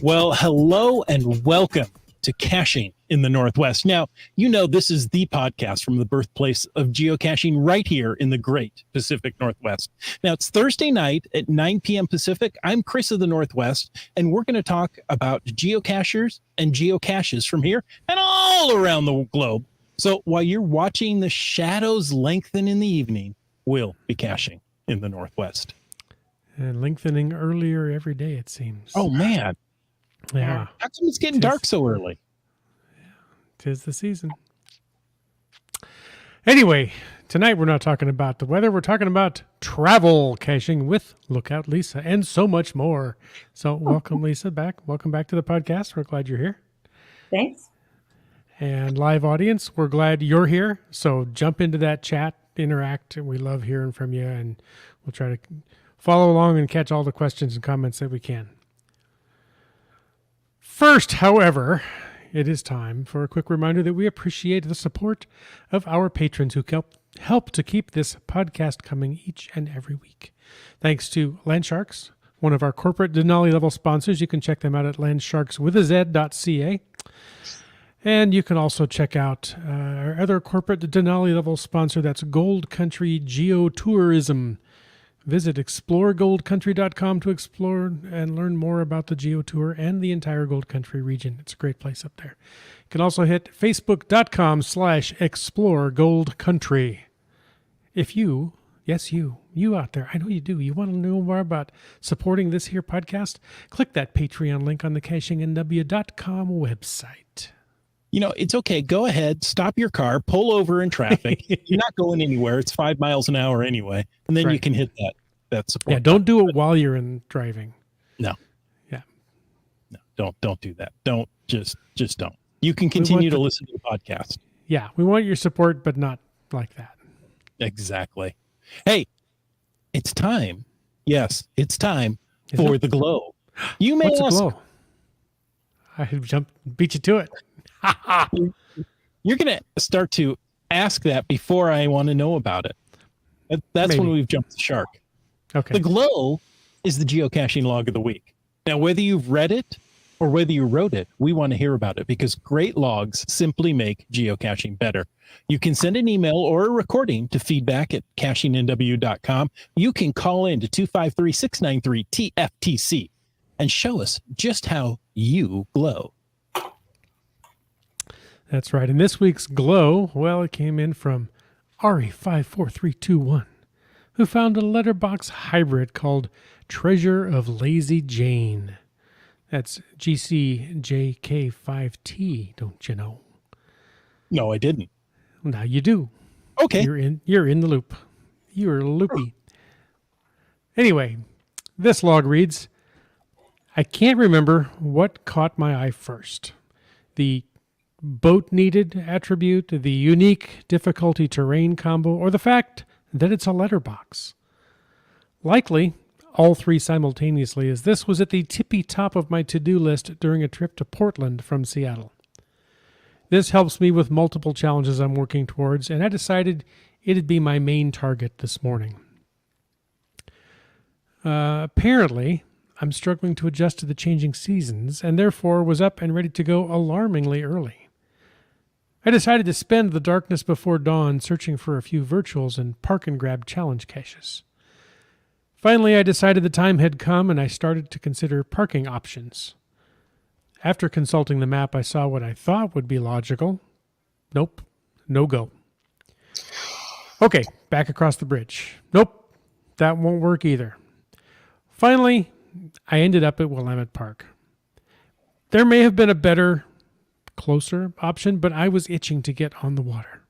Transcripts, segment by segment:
Well, hello and welcome to Caching in the Northwest. Now, you know this is the podcast from the birthplace of geocaching right here in the great Pacific Northwest. Now, it's Thursday night at 9 p.m. Pacific. I'm Chris of the Northwest, and we're going to talk about geocachers and geocaches from here and all around the globe. So while you're watching the shadows lengthen in the evening, we'll be caching in the Northwest. And lengthening earlier every day, it seems. Oh, man. Yeah. How come it's getting dark so early? Tis the season. Anyway, tonight we're not talking about the weather. We're talking about travel caching with Lookout Lisa and so much more. So welcome, Lisa, back. Welcome back to the podcast. We're glad you're here. Thanks. And live audience, we're glad you're here. So jump into that chat, interact. We love hearing from you, and we'll try to follow along and catch all the questions and comments that we can. First, however, it is time for a quick reminder that we appreciate the support of our patrons who help to keep this podcast coming each and every week. Thanks to Landsharks, one of our corporate Denali level sponsors. You can check them out at landsharkswithaz.ca. And you can also check out our other corporate Denali level sponsor, that's Gold Country Geotourism. Visit exploregoldcountry.com to explore and learn more about the Geotour and the entire Gold Country region. It's a great place up there. You can also hit facebook.com/exploregoldcountry. If you, yes, you out there, I know you do, you want to know more about supporting this here podcast, click that Patreon link on the cachingnw.com website. You know, it's okay. Go ahead, stop your car, pull over in traffic. You're not going anywhere. It's 5 miles an hour anyway. And then you can hit that support. Yeah, don't do it while you're in driving. No. Yeah. No, don't do that. Don't just don't. You can continue to listen to the podcast. Yeah, we want your support, but not like that. Exactly. Hey, it's time. Yes, it's time for the glow. You may What's ask, a glow? I beat you to it. You're going to start to ask that before I want to know about it. That's Maybe. when we've jumped the shark. Okay. The glow is the geocaching log of the week. Now, whether you've read it or whether you wrote it, we want to hear about it because great logs simply make geocaching better. You can send an email or a recording to feedback@cachingnw.com. You can call in to 253-693-TFTC and show us just how you glow. That's right. And this week's glow, well, it came in from Ari54321, who found a letterbox hybrid called Treasure of Lazy Jane. That's GCJK5T, don't you know? No, I didn't. Now you do. Okay. You're in the loop. You're loopy. Anyway, this log reads, I can't remember what caught my eye first. The boat needed attribute, the unique difficulty terrain combo, or the fact that it's a letterbox. Likely all three simultaneously, as this was at the tippy top of my to-do list during a trip to Portland from Seattle. This helps me with multiple challenges I'm working towards, and I decided it'd be my main target this morning. Apparently, I'm struggling to adjust to the changing seasons, and therefore was up and ready to go alarmingly early. I decided to spend the darkness before dawn searching for a few virtuals and park and grab challenge caches. Finally, I decided the time had come and I started to consider parking options. After consulting the map, I saw what I thought would be logical. Nope, no go. Okay, back across the bridge. Nope, that won't work either. Finally, I ended up at Willamette Park. There may have been a better, closer option, but I was itching to get on the water.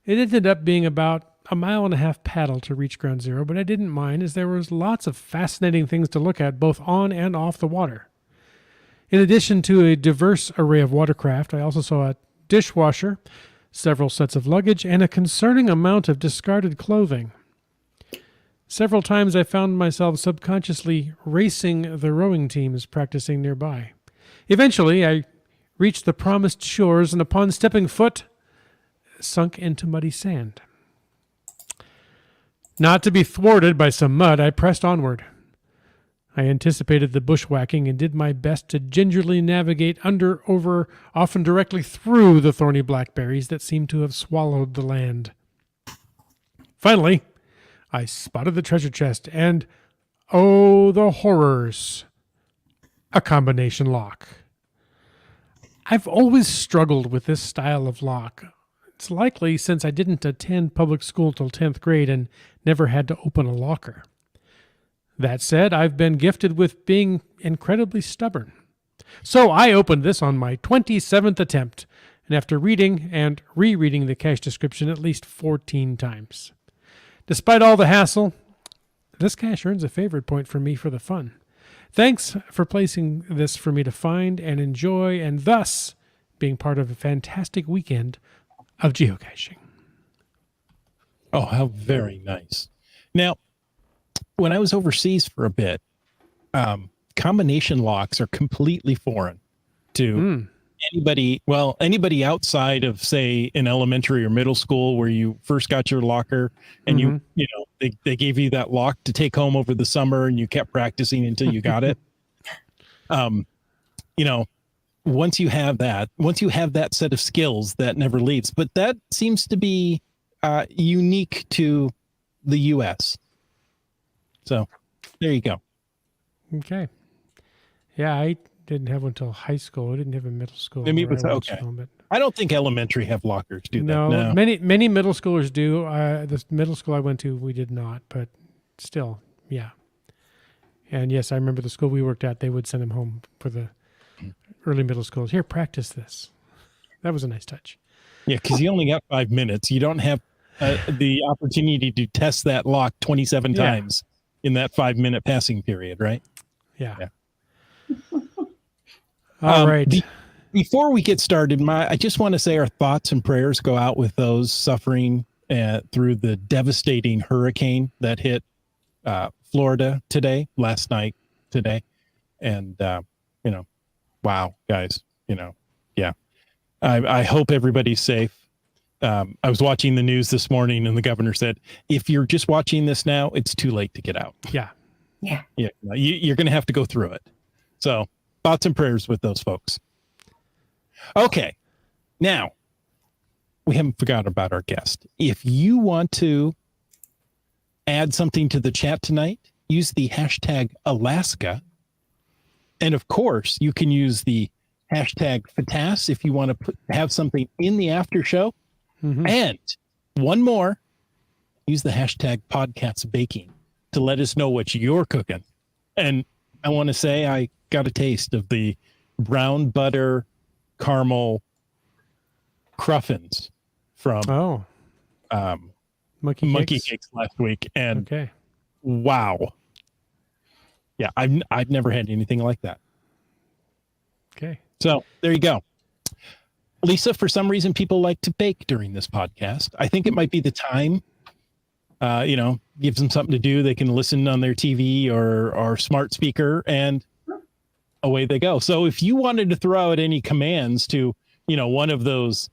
It ended up being about a 1.5 mile paddle to reach ground zero, but I didn't mind as there was lots of fascinating things to look at both on and off the water. In addition to a diverse array of watercraft, I also saw a dishwasher, several sets of luggage, and a concerning amount of discarded clothing. Several times I found myself subconsciously racing the rowing teams practicing nearby. Eventually, I reached the promised shores and upon stepping foot, sunk into muddy sand. Not to be thwarted by some mud, I pressed onward. I anticipated the bushwhacking and did my best to gingerly navigate under, over, often directly through the thorny blackberries that seemed to have swallowed the land. Finally, I spotted the treasure chest and, oh, the horrors, a combination lock. I've always struggled with this style of lock. It's likely since I didn't attend public school till 10th grade and never had to open a locker. That said, I've been gifted with being incredibly stubborn. So I opened this on my 27th attempt, and after reading and rereading the cache description at least 14 times. Despite all the hassle, this cache earns a favorite point for me for the fun. Thanks for placing this for me to find and enjoy, and thus being part of a fantastic weekend of geocaching. Oh, how very nice. Now, when I was overseas for a bit, combination locks are completely foreign to anybody outside of, say, an elementary or middle school where you first got your locker and they gave you that lock to take home over the summer and you kept practicing until you got it. Once you have that set of skills, that never leaves. But that seems to be unique to the U.S. So there you go. Okay. Yeah, I didn't have one until high school. I didn't have a middle school. Maybe it was okay. But I don't think elementary have lockers, do they? No, many middle schoolers do. The middle school I went to, we did not, but still, yeah. And yes, I remember the school we worked at, they would send them home for the early middle schools. Here, practice this. That was a nice touch. Yeah, because you only got 5 minutes. You don't have the opportunity to test that lock 27 times in that 5-minute passing period, right? Yeah. All right. Before we get started, I just want to say our thoughts and prayers go out with those suffering through the devastating hurricane that hit Florida last night, today. And, wow, guys, I hope everybody's safe. I was watching the news this morning and the governor said, if you're just watching this now, it's too late to get out. Yeah. You're going to have to go through it. So thoughts and prayers with those folks. Okay. Now we haven't forgotten about our guest. If you want to add something to the chat tonight, use the hashtag Alaska. And of course you can use the hashtag FATAS if you want to have something in the after show. Mm-hmm. And one more, use the hashtag podcast baking to let us know what you're cooking. And I want to say I got a taste of the brown butter caramel cruffins from Monkey Cakes last week. And wow. Yeah, I've never had anything like that. Okay. So there you go. Lisa, for some reason, people like to bake during this podcast. I think it might be the time, gives them something to do. They can listen on their TV or smart speaker and away they go. So if you wanted to throw out any commands to, one of those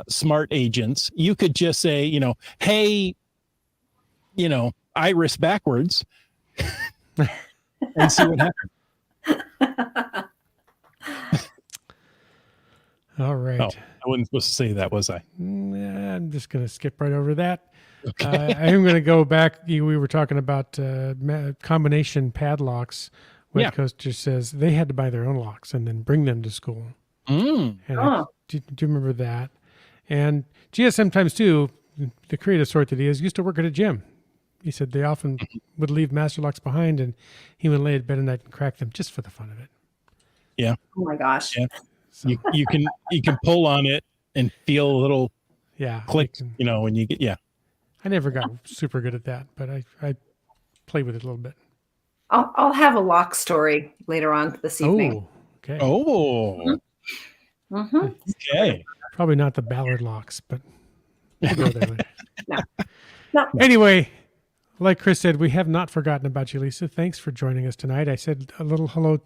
smart agents, you could just say, hey, Iris backwards and see what happens. All right. Oh, I wasn't supposed to say that, was I? I'm just going to skip right over that. Okay. I am going to go back. We were talking about combination padlocks. West Coaster says they had to buy their own locks and then bring them to school. Mm. And do you remember that? And GS sometimes too, the creative sort that he is, used to work at a gym. He said they often would leave master locks behind and he would lay at bed at night and crack them just for the fun of it. Yeah. Oh my gosh. Yeah. So. You can pull on it and feel a little click, when you get, I never got super good at that, but I play with it a little bit. I'll have a lock story later on this evening. Oh, okay. Oh. Mm-hmm. Okay. Probably not the Ballard locks, but we'll go there later. No. Anyway, like Chris said, we have not forgotten about you, Lisa. Thanks for joining us tonight. I said a little hello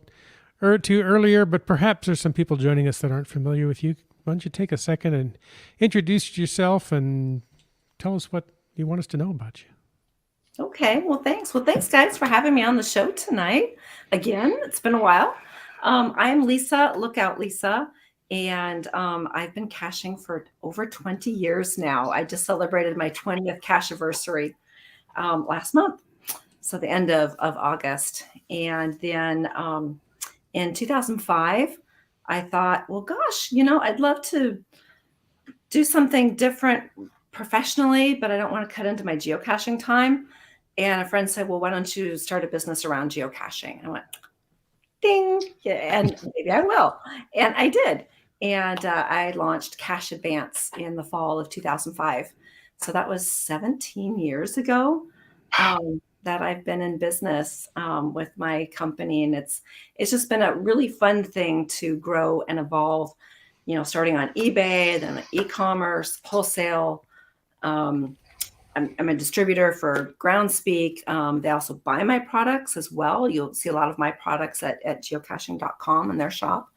to you earlier, but perhaps there's some people joining us that aren't familiar with you. Why don't you take a second and introduce yourself and tell us what you want us to know about you? Okay. Well, thanks. Well, thanks, guys, for having me on the show tonight. Again, it's been a while. I am Lisa, Lookout Lisa, and I've been caching for over 20 years now. I just celebrated my 20th cache anniversary last month, so the end of August. And then in 2005, I thought, well, gosh, I'd love to do something different professionally, but I don't want to cut into my geocaching time. And a friend said, well, why don't you start a business around geocaching? And I went, ding, yeah, and maybe I will. And I did. And I launched Cache Advance in the fall of 2005. So that was 17 years ago that I've been in business with my company. And it's just been a really fun thing to grow and evolve, starting on eBay, then e-commerce, wholesale. I'm a distributor for Groundspeak. They also buy my products as well. You'll see a lot of my products at geocaching.com in their shop.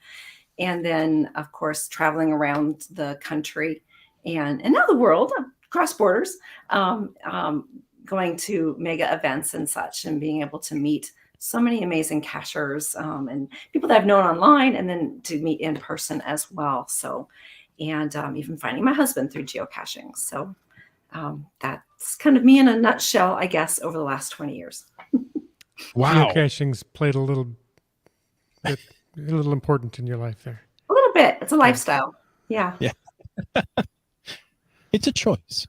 And then, of course, traveling around the country and now the world, cross borders, going to mega events and such, and being able to meet so many amazing cachers and people that I've known online, and then to meet in person as well. So, and even finding my husband through geocaching. So that's kind of me in a nutshell, I guess, over the last 20 years. Wow. Geocaching's played a little important in your life there. A little bit. It's a lifestyle. Yeah. Yeah. It's a choice.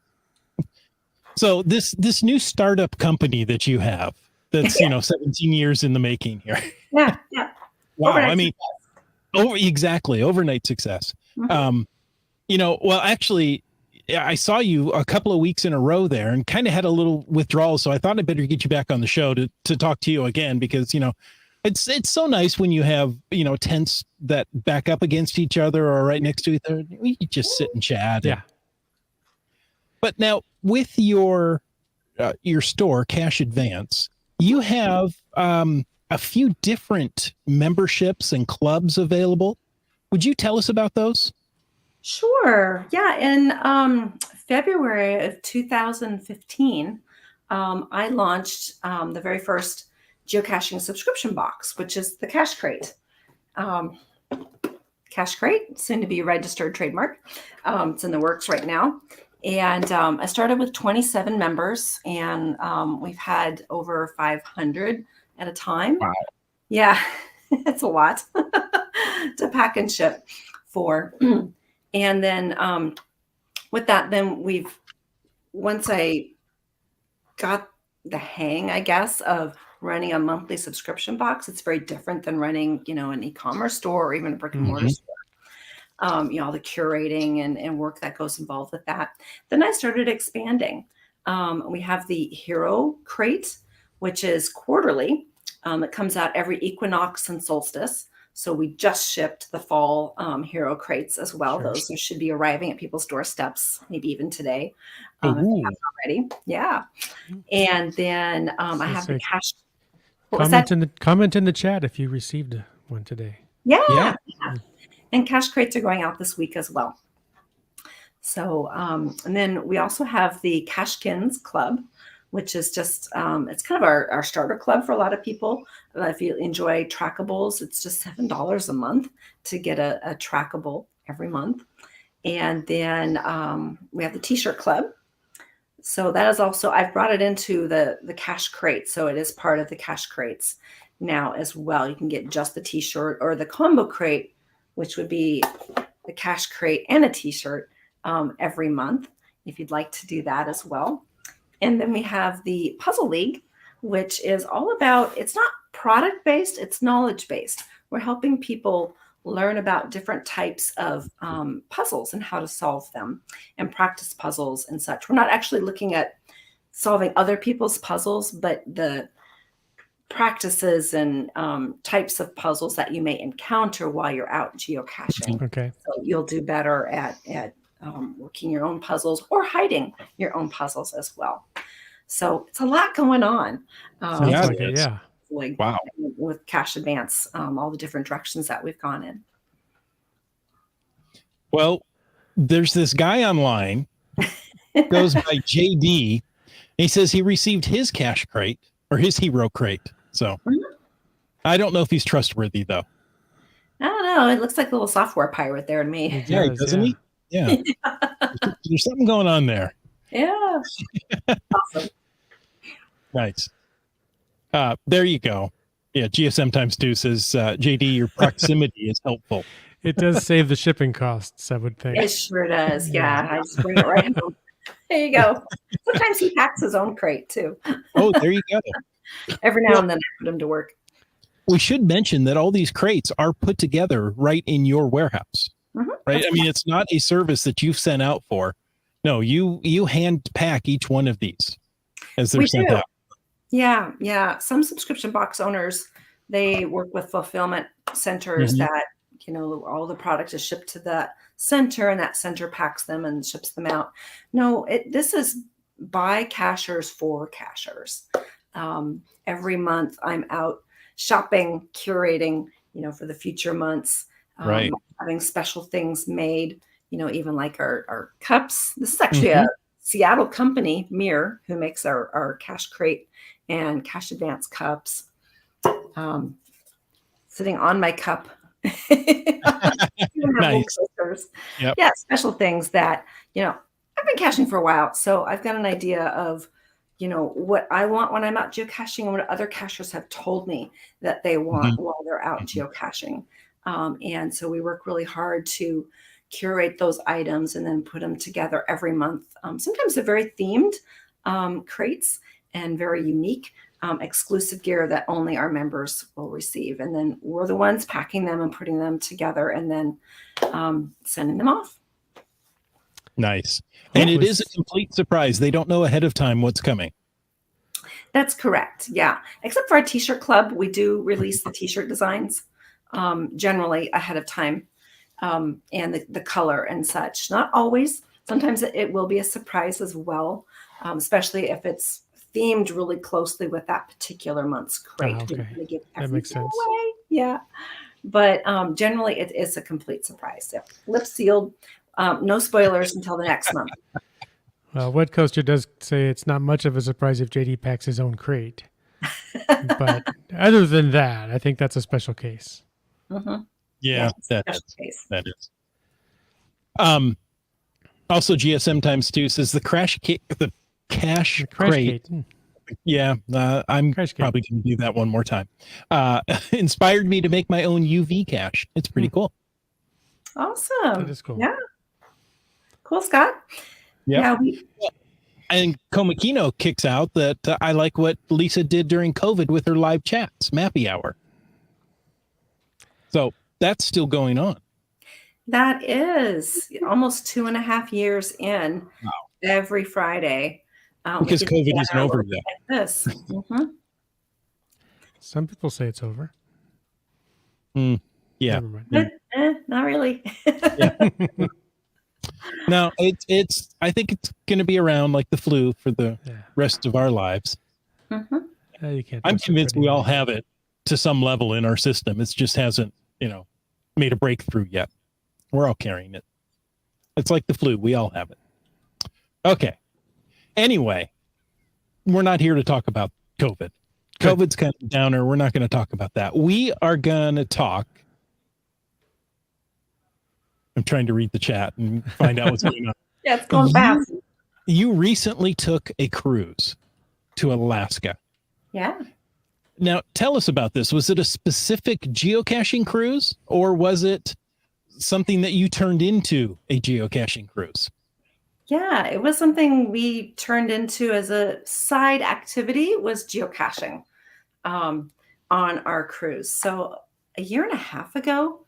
So this new startup company that you have, that's 17 years in the making here. Yeah. Wow. Overnight I mean, exactly. Overnight success. Mm-hmm. Well, actually, I saw you a couple of weeks in a row there and kind of had a little withdrawal. So I thought I'd better get you back on the show to talk to you again, because, it's so nice when you have, tents that back up against each other or right next to each other. We just sit and chat. Yeah. But now with your store, Cache Advance, you have a few different memberships and clubs available. Would you tell us about those? Sure. Yeah. In February of 2015, I launched the very first Geocaching Subscription Box, which is the Cache Crate. Cache Crate, soon to be registered trademark. It's in the works right now. And I started with 27 members, and we've had over 500 at a time. Wow. Yeah, it's a lot to pack and ship for. And then with that, then once I got the hang, I guess, of running a monthly subscription box, it's very different than running, an e-commerce store or even a brick and mortar store. All the curating and work that goes involved with that. Then I started expanding. We have the Hero Crate, which is quarterly. It comes out every equinox and solstice. So we just shipped the fall Hero Crates as well. Sure. Those should be arriving at people's doorsteps, maybe even today, if they haven't already. Yeah. And then I have the cache. Comment in the chat if you received one today. Yeah. And cache crates are going out this week as well. So, and then we also have the Cashkins Club, which is just, it's kind of our starter club for a lot of people. If you enjoy trackables, it's just $7 a month to get a trackable every month. And then we have the T-shirt club. So that is also, I've brought it into the cache crate. So it is part of the cache crates now as well. You can get just the T-shirt or the combo crate, which would be the cache crate and a T-shirt every month, if you'd like to do that as well. And then we have the Puzzle League, which is all about, it's not product-based, it's knowledge-based. We're helping people learn about different types of puzzles and how to solve them and practice puzzles and such. We're not actually looking at solving other people's puzzles, but the practices and types of puzzles that you may encounter while you're out geocaching. Okay. So you'll do better at working your own puzzles or hiding your own puzzles as well. So it's a lot going on. Yeah. Wow. With Cache Advance, all the different directions that we've gone in. Well, there's this guy online, goes by JD, He says he received his cache crate or his hero crate. So Mhm. I don't know if he's trustworthy, though. I don't know. It looks like a little software pirate there to me. It Yeah, does, doesn't he? Yeah. There's something going on there. Yeah. Awesome. Nice. There you go. Yeah, GSM times 2 says, JD, your proximity is helpful. It does save the shipping costs, I would think. It sure does. Yeah. I just bring it right home. There you go. Sometimes he packs his own crate too. Oh, there you go. Every now and then I put him to work. We should mention that all these crates are put together right in your warehouse, right? I mean, it's not a service that you've sent out for. No, you hand pack each one of these as they're sent out. Yeah, yeah. Some subscription box owners, they work with fulfillment centers that, all the product is shipped to that center and that center packs them and ships them out. No, this is by cachers for cachers. Every month I'm out shopping, curating, for the future months, Right. having special things made, even like our cups. This is actually a Seattle company, Mirror, who makes our cache crate and cache advance cups. Sitting on my cup. Nice. Yep. Yeah, special things that, I've been caching for a while. So I've got an idea of, what I want when I'm out geocaching and what other cachers have told me that they want while they're out geocaching. And so we work really hard to curate those items and then put them together every month. Sometimes they're very themed crates and very unique, exclusive gear that only our members will receive. And then we're the ones packing them and putting them together and then sending them off. Nice. And it is a complete surprise. They don't know ahead of time what's coming. That's correct. Yeah. Except for our t-shirt club, we do release the t-shirt designs generally ahead of time and the color and such. Not always. Sometimes it will be a surprise as well, especially if it's themed really closely with that particular month's crate. Oh, okay. We give That makes sense. away. Yeah. But generally it is a complete surprise. Yeah. Lip sealed. No spoilers until the next month. Well, Wet Coaster does say it's not much of a surprise if JD packs his own crate. But other than that, I think that's a special case. Yeah, that special is. case. That is. Also, GSM times 2 says the cache Crash crate. Kate. Yeah, I'm Crash probably going to do that one more time. Inspired me to make my own UV cache. It's pretty cool. Awesome. That is cool. Yeah. Cool, Scott. Yep. Yeah. And Komakino kicks out that I like what Lisa did during COVID with her live chats, Mappy Hour. So that's still going on. That is almost 2.5 years in. Wow. Every Friday. Because COVID isn't over yet. Like this. Some people say it's over. Yeah. Never mind. But, not really. No, it's. I think it's going to be around like the flu for the rest of our lives. You can't. I'm convinced we all have it to some level in our system. It just hasn't, made a breakthrough yet. We're all carrying it. It's like the flu. We all have it. Okay. Anyway, we're not here to talk about COVID. COVID's kind of a downer. We're not going to talk about that. We are going to talk. I'm trying to read the chat and find out what's going on. Yeah, it's going fast. You recently took a cruise to Alaska. Yeah. Now, tell us about this. Was it a specific geocaching cruise or was it something that you turned into a geocaching cruise? Yeah, it was something we turned into as a side activity was geocaching on our cruise. So 1.5 years ago,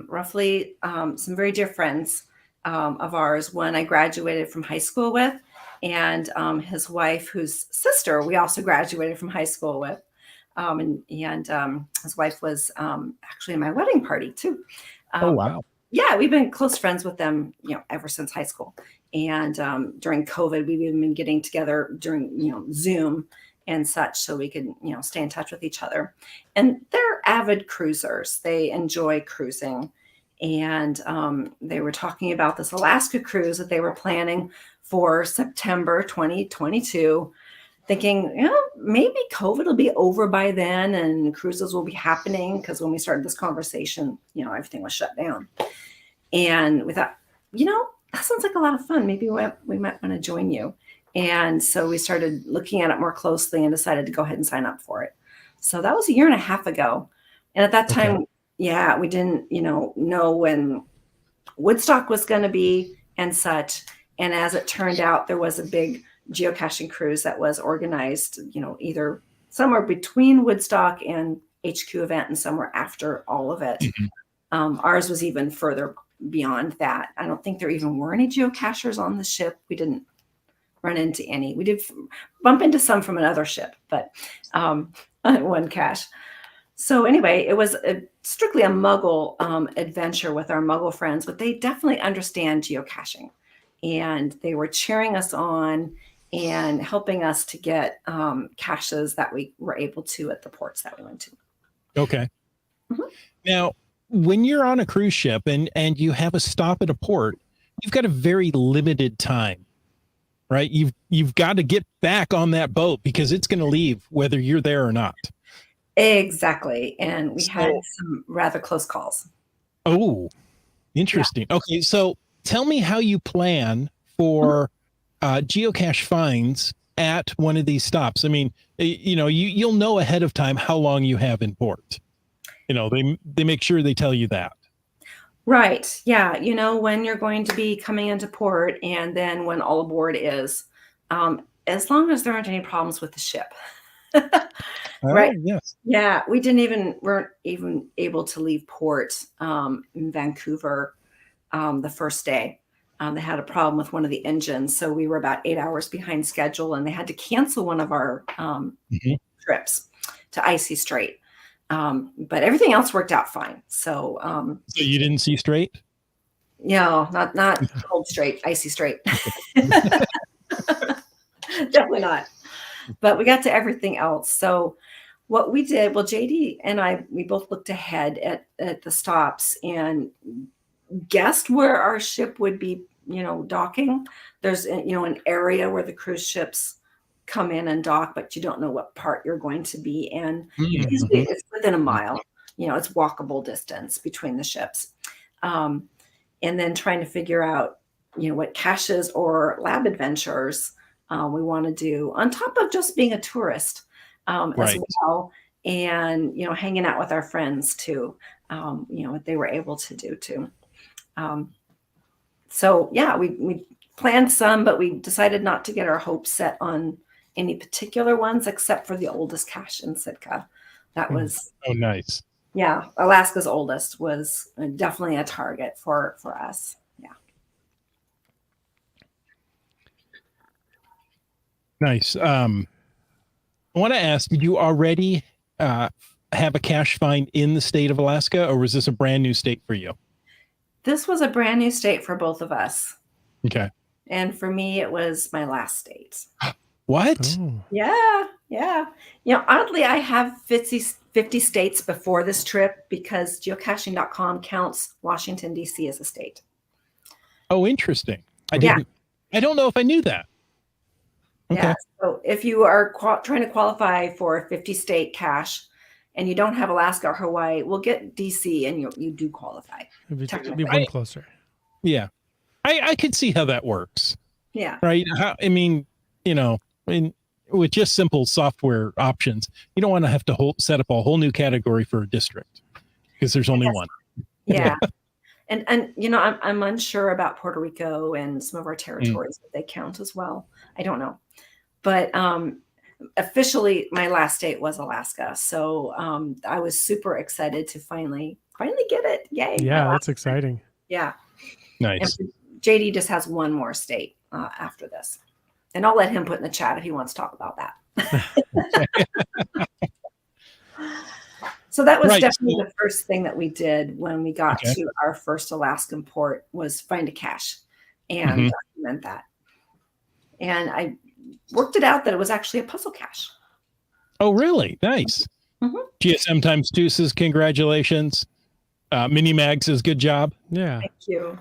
roughly, some very dear friends of ours, one I graduated from high school with, and his wife, whose sister we also graduated from high school with. And his wife was actually in my wedding party too. Oh, wow. Yeah, we've been close friends with them, ever since high school. And during COVID, we've even been getting together during, Zoom and such, so we could, stay in touch with each other. And they're avid cruisers. They enjoy cruising. And they were talking about this Alaska cruise that they were planning for September 2022, thinking, maybe COVID will be over by then and cruises will be happening. Because when we started this conversation, everything was shut down. And we thought, that sounds like a lot of fun. Maybe we might want to join you. And so we started looking at it more closely and decided to go ahead and sign up for it. So that was a year and a half ago. And at that time, we didn't, know when Woodstock was going to be and such. And as it turned out, there was a big geocaching cruise that was organized, either somewhere between Woodstock and HQ event and somewhere after all of it. Ours was even further beyond that. I don't think there even were any geocachers on the ship. We didn't run into any. We did bump into some from another ship, but one cache. So anyway, it was strictly a Muggle adventure with our Muggle friends, but they definitely understand geocaching. And they were cheering us on and helping us to get caches that we were able to at the ports that we went to. Okay. Now, when you're on a cruise ship and you have a stop at a port, you've got a very limited time, right? You've got to get back on that boat because it's going to leave whether you're there or not. Exactly. And we had some rather close calls. Oh, interesting. Yeah. Okay. So tell me how you plan for geocache finds at one of these stops. I mean, you'll know ahead of time how long you have in port. They make sure they tell you that. Right. Yeah. When you're going to be coming into port and then when all aboard is, as long as there aren't any problems with the ship. Right. Yes. Yeah. We weren't even able to leave port in Vancouver the first day. They had a problem with one of the engines. So we were about 8 hours behind schedule and they had to cancel one of our trips to Icy Strait. But everything else worked out fine. So you didn't see Strait? No, not Cold Strait, Icy Strait. Definitely not. But we got to everything else. So what we did, well, JD and I, we both looked ahead at the stops and guessed where our ship would be, docking. There's, an area where the cruise ships come in and dock, but you don't know what part you're going to be in. Usually it's within a mile, it's walkable distance between the ships. And then trying to figure out, what caches or lab adventures we want to do on top of just being a tourist as well. And, hanging out with our friends too, what they were able to do too. So yeah, we planned some, but we decided not to get our hopes set on any particular ones except for the oldest cache in Sitka. That was nice. Yeah, Alaska's oldest was definitely a target for us. Yeah. Nice. I want to ask, did you already have a cache find in the state of Alaska, or was this a brand new state for you? This was a brand new state for both of us. Okay. And for me, it was my last state. What? Oh. Yeah. Oddly, I have 50 states before this trip because geocaching.com counts Washington, D.C. as a state. Oh, interesting. I don't know if I knew that. Okay. Yeah. So if you are trying to qualify for a 50-state cache and you don't have Alaska or Hawaii, we'll get D.C. and you do qualify. It'd be one closer. Yeah. I could see how that works. Yeah. Right. With just simple software options, you don't want to have to set up a whole new category for a district because there's only one. Yeah. And I'm unsure about Puerto Rico and some of our territories that they count as well. I don't know. But officially my last state was Alaska. So I was super excited to finally get it. Yay. Yeah, that's exciting. Yeah. Nice. And JD just has one more state after this. And I'll let him put in the chat if he wants to talk about that. So that was definitely the first thing that we did when we got to our first Alaskan port was find a cache and document that. And I worked it out that it was actually a puzzle cache. Oh, really? Nice. GSM times 2 says congratulations. Mini Mag says, good job. Yeah. Thank you.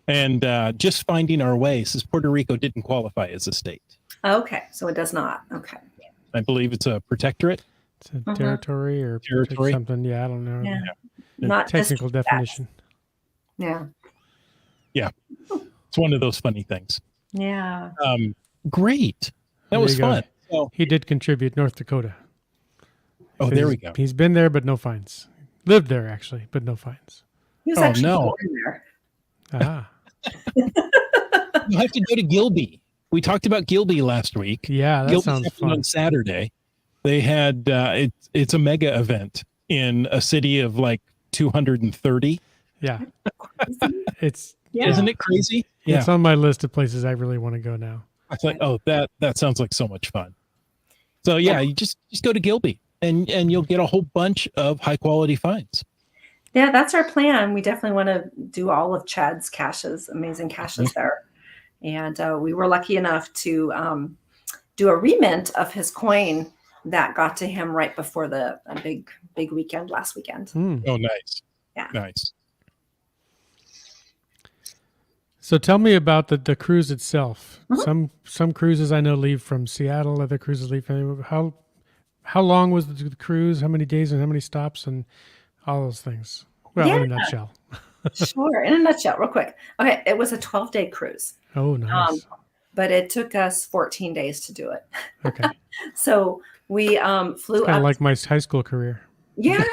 And just finding our way says Puerto Rico didn't qualify as a state. Okay, so it does not. Okay. I believe it's a protectorate. It's a territory or Territory. something. Yeah, I don't know. Yeah. The Not technical district definition. Yeah. It's one of those funny things. Yeah. Great. That There was you go. fun. So, He did contribute North Dakota. oh, there we go. He's been there, but no fines. Lived there, actually, but no fines. He was Oh, actually no. born there. Ah. You have to go to Gilby. We talked about Gilby last week. Yeah, that Gilby sounds happened fun. on Saturday. They had it's a mega event in a city of like 230. Yeah. It's Yeah. Isn't it crazy? Yeah. It's on my list of places I really want to go now. It's like, oh, that sounds like so much fun. So yeah, you just go to Gilby and you'll get a whole bunch of high quality finds. Yeah, that's our plan. We definitely want to do all of Chad's caches, amazing caches there. And we were lucky enough to do a remint of his coin that got to him right before the big weekend last weekend. Oh, nice. Yeah. Nice. So tell me about the cruise itself. Some cruises I know leave from Seattle, other cruises leave from how long was the cruise? How many days and how many stops and all those things? Well, in a nutshell. Sure. In a nutshell, real quick. Okay, it was a 12-day cruise. Oh, nice. But it took us 14 days to do it. Okay. So we flew Kind up. of like my high school career. Yeah,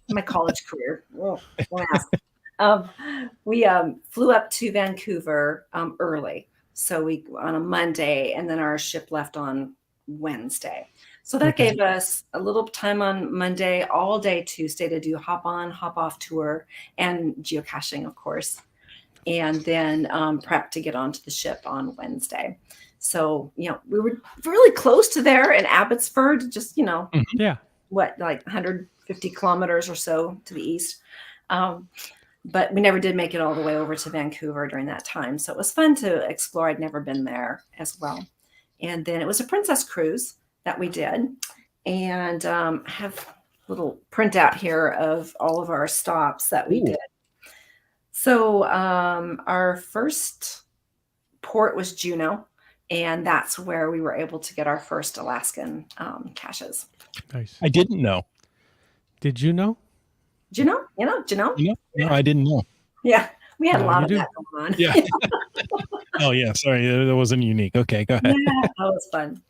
my college career. Oh, don't ask. We flew up to Vancouver early. So we on a Monday, and then our ship left on Wednesday. So that gave us a little time on Monday, all day Tuesday to do hop on, hop off tour and geocaching, of course. And then prep to get onto the ship on Wednesday. So, we were really close to there in Abbotsford, just, Yeah. what, like 150 kilometers or so to the east. But we never did make it all the way over to Vancouver during that time. So it was fun to explore. I'd never been there as well. And then it was a princess cruise that we did. And I have a little printout here of all of our stops that we did. So our first port was Juneau, and that's where we were able to get our first Alaskan caches. Nice. I didn't know. Did you know? Juneau? No, I didn't know. Yeah, we had a Oh, lot you of do? that going on. Yeah. Oh yeah, sorry, that wasn't unique. Okay, go ahead. Yeah, that was fun.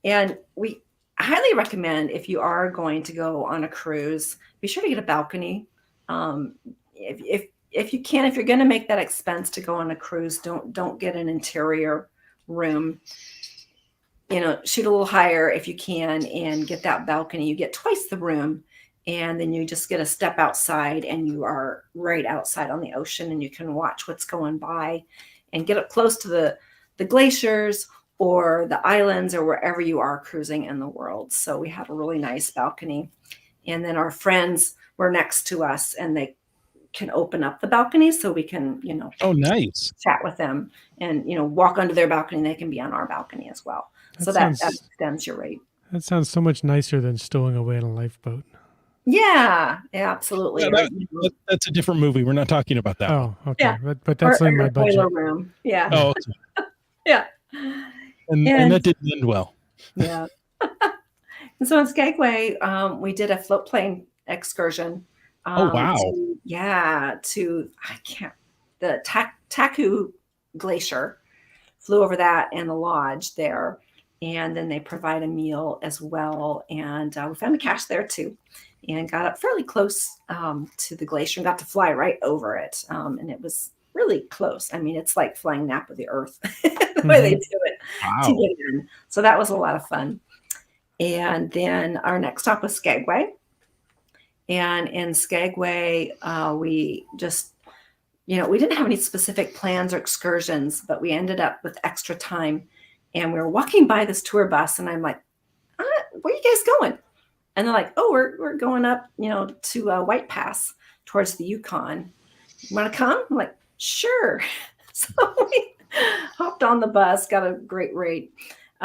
And we highly recommend, if you are going to go on a cruise, be sure to get a balcony. If you can, if you're going to make that expense to go on a cruise, don't get an interior room. Shoot a little higher if you can and get that balcony. You get twice the room, and then you just get a step outside and you are right outside on the ocean, and you can watch what's going by and get up close to the glaciers or the islands or wherever you are cruising in the world. So we had a really nice balcony. And then our friends were next to us, and they can open up the balcony so we can, Oh, nice. chat with them and, walk onto their balcony. And they can be on our balcony as well. So that extends your rate. That sounds so much nicer than stowing away in a lifeboat. Yeah, absolutely. Yeah, that's a different movie. We're not talking about that. Oh, okay. Yeah. But that's in my Or budget. boiler room. Yeah. Oh, okay. Yeah. And that didn't end well. Yeah. And so in Skegway, we did a float plane excursion. Oh, wow. To the Taku Glacier. Flew over that and the lodge there. And then they provide a meal as well. And we found a cache there too. And got up fairly close to the glacier and got to fly right over it. And it was really close. I mean, it's like flying nap of the earth, the way they do it to get in. So that was a lot of fun. And then our next stop was Skegway. And in Skegway, we just, we didn't have any specific plans or excursions, but we ended up with extra time. And we were walking by this tour bus, and I'm like, where are you guys going? And they're like, oh, we're going up, to White Pass towards the Yukon. You want to come? I'm like, sure. So we hopped on the bus, got a great rate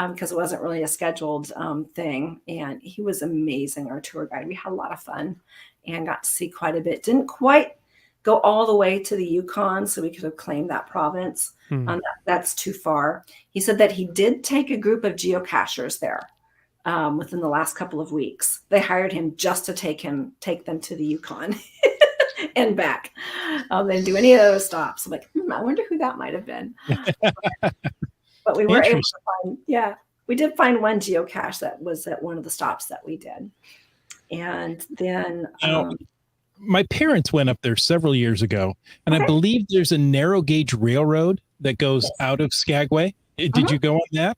because it wasn't really a scheduled thing. And he was amazing, our tour guide. We had a lot of fun. and got to see quite a bit. Didn't quite go all the way to the Yukon, so we could have claimed that province. That's too far. He said that he did take a group of geocachers there within the last couple of weeks. They hired him just to take them to the Yukon and back. They didn't do any of those stops. I'm like, I wonder who that might have been. But we were able to find, we did find one geocache that was at one of the stops that we did. And then my parents went up there several years ago, and I believe there's a narrow gauge railroad that goes out of Skegway. Did you go on that?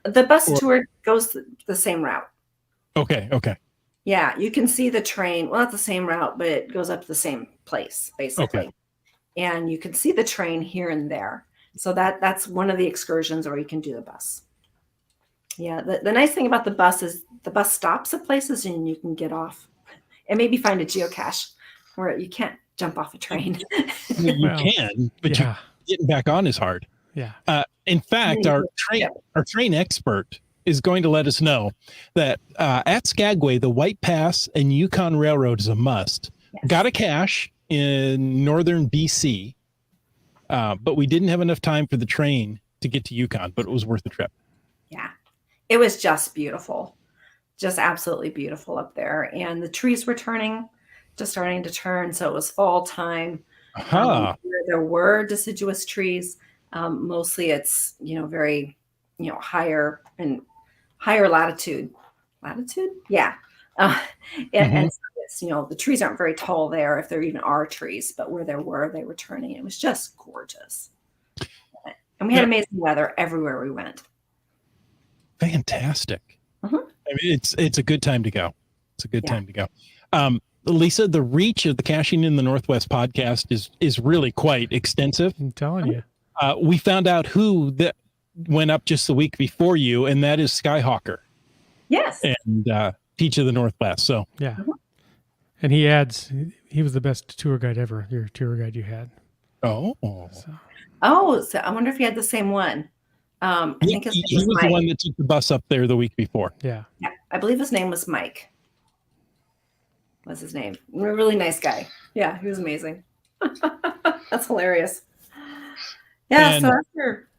The bus tour goes the same route. Okay. Yeah, you can see the train. Well, not the same route, but it goes up to the same place, basically. Okay. And you can see the train here and there. So that's one of the excursions where you can do the bus. Yeah, the nice thing about the bus is the bus stops at places and you can get off and maybe find a geocache where you can't jump off a train. You can, but getting back on is hard. Yeah. In fact, our train expert is going to let us know that at Skegway, the White Pass and Yukon Railroad is a must. Yes. Got a cache in northern BC, but we didn't have enough time for the train to get to Yukon, but it was worth the trip. Yeah. It was just beautiful, just absolutely beautiful up there. And the trees were just starting to turn. So it was fall time. There were deciduous trees. Mostly it's, very, higher latitude. Latitude? Yeah. And so it's, the trees aren't very tall there, if there even are trees, but where there were, they were turning. It was just gorgeous. And we had amazing weather everywhere we went. Fantastic. I mean, it's a good time to go. It's a good time to go. Lisa, the reach of the Caching in the Northwest podcast is really quite extensive. I'm telling you. We found out who that went up just the week before you, and that is Skyhawker. Yes. And Peach of the Northwest. So yeah. And he adds, he was the best tour guide ever, your tour guide you had. So I wonder if he had the same one. I think his name he was Mike. the one that took the bus up there the week before. Yeah. I believe his name was Mike. What's his name? Really nice guy. Yeah, he was amazing. That's hilarious. Yeah, and so after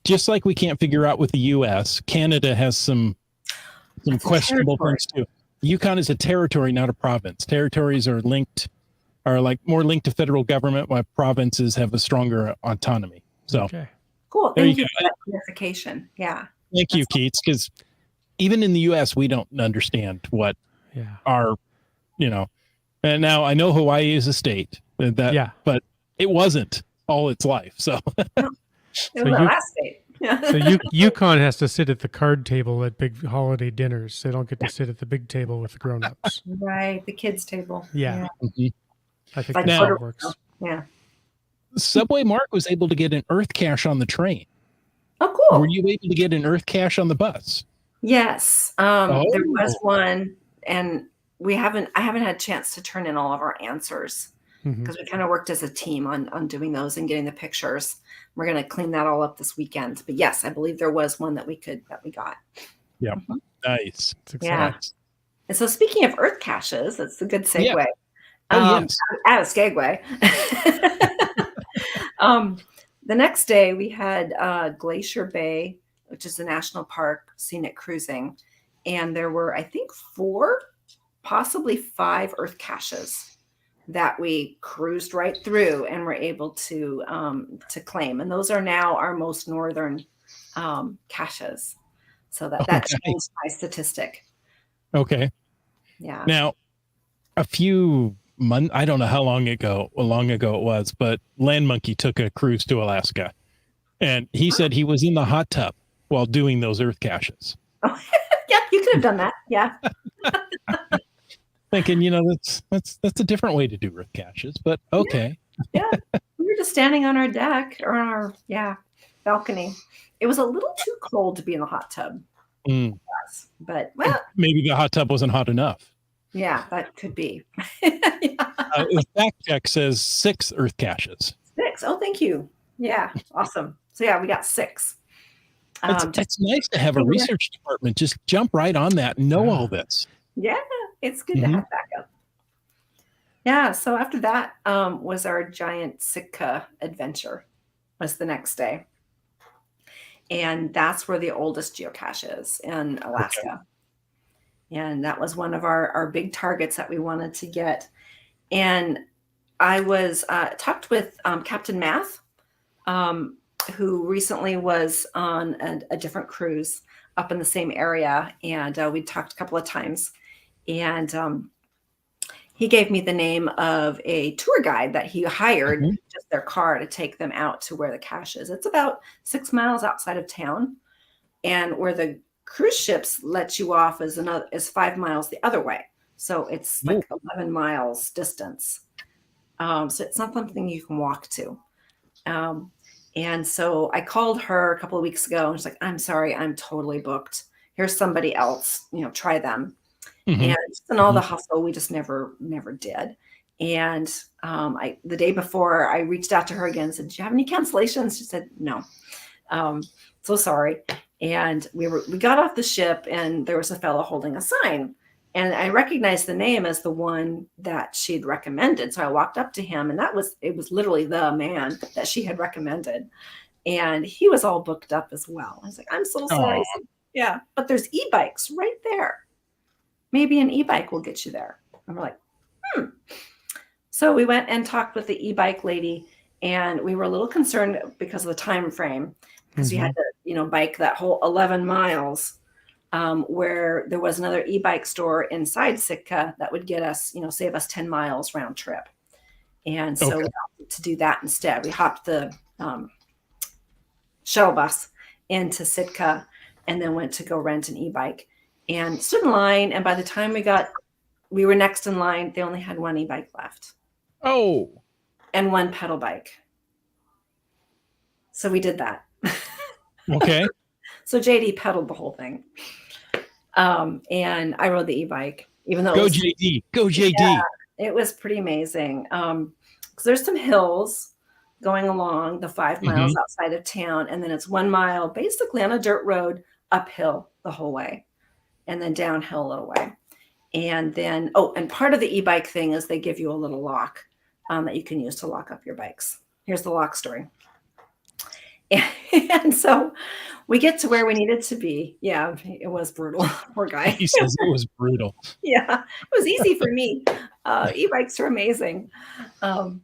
just like we can't figure out with the US, Canada has some questionable things too. Yukon is a territory, not a province. Territories are more linked to federal government, while provinces have a stronger autonomy. So cool. Thank you for that clarification. Yeah. Thank you, Keats, because even in the US, we don't understand what our, and now I know Hawaii is a state, but it wasn't all its life. So, it was the last state. So Yukon has to sit at the card table at big holiday dinners. They don't get to sit at the big table with the grown-ups. Right, the kids' table. Yeah. I think like that works. Yeah. Subway Mark was able to get an earth cache on the train. Oh, cool. Were you able to get an earth cache on the bus? Yes. There was one, and I haven't had a chance to turn in all of our answers because we kind of worked as a team on doing those and getting the pictures. We're going to clean that all up this weekend. But yes, I believe there was one that we got. Yeah. Nice. Yeah. And so speaking of earth caches, that's a good segue. Yeah. Yes. Out of Skegway. The next day we had Glacier Bay, which is the national park, Scenic Cruising. And there were, I think, 4, possibly 5 earth caches that we cruised right through and were able to claim. And those are now our most northern caches. So that changed my statistic. Okay. Yeah. Now, a few months, I don't know how long ago it was, but Land Monkey took a cruise to Alaska, and he said he was in the hot tub while doing those earth caches. Oh, yeah, you could have done that. Yeah. Thinking, that's a different way to do earth caches, but okay. Yeah. We were just standing on our deck or on our balcony. It was a little too cold to be in the hot tub. But maybe the hot tub wasn't hot enough. Yeah, that could be. The fact check says 6 earth caches. 6. Oh, thank you. Yeah, awesome. So yeah, we got 6. It's nice to have a research department just jump right on that and know all this. Yeah, it's good to have backup. Yeah. So after that was our giant Sitka adventure was the next day. And that's where the oldest geocache is in Okay. Alaska. And that was one of our big targets that we wanted to get. And I was talked with Captain Math, who recently was on a different cruise up in the same area. And we talked a couple of times. And he gave me the name of a tour guide that he hired, Mhm. just their car to take them out to where the cache is. It's about 6 miles outside of town. And where the cruise ships let you off is 5 miles the other way. So it's Oh, like 11 miles distance. So it's not something you can walk to. Um, and so I called her a couple of weeks ago and she's like, I'm sorry, I'm totally booked. Here's somebody else, try them. mhm, And just in all the mhm. hustle, we just never did. And the day before I reached out to her again and said, do you have any cancellations? She said, no. So sorry. And we got off the ship and there was a fellow holding a sign. And I recognized the name as the one that she'd recommended. So I walked up to him and it was literally the man that she had recommended. And he was all booked up as well. I was like, I'm so sorry. Aw, He said, yeah, but there's e-bikes right there. Maybe an e-bike will get you there. And we're like, hmm. So we went and talked with the e-bike lady, and we were a little concerned because of the time frame, because we had to, bike that whole 11 miles, where there was another e-bike store inside Sitka that would get us, save us 10 miles round trip. And so okay. we opted to do that instead. We hopped the shuttle bus into Sitka and then went to go rent an e-bike and stood in line. And by the time we were next in line, they only had one e-bike left Oh, and one pedal bike. So we did that. okay. So JD pedaled the whole thing. And I rode the e-bike, even though Go JD. Go JD. it was pretty amazing. Because there's some hills going along the 5 miles Mhm. outside of town. And then it's 1 mile basically on a dirt road uphill the whole way and then downhill a little way. And then, and part of the e-bike thing is they give you a little lock that you can use to lock up your bikes. Here's the lock story. And so we get to where we needed to be. Yeah, it was brutal. Poor guy. He says it was brutal. Yeah, it was easy for me. E-bikes are amazing. And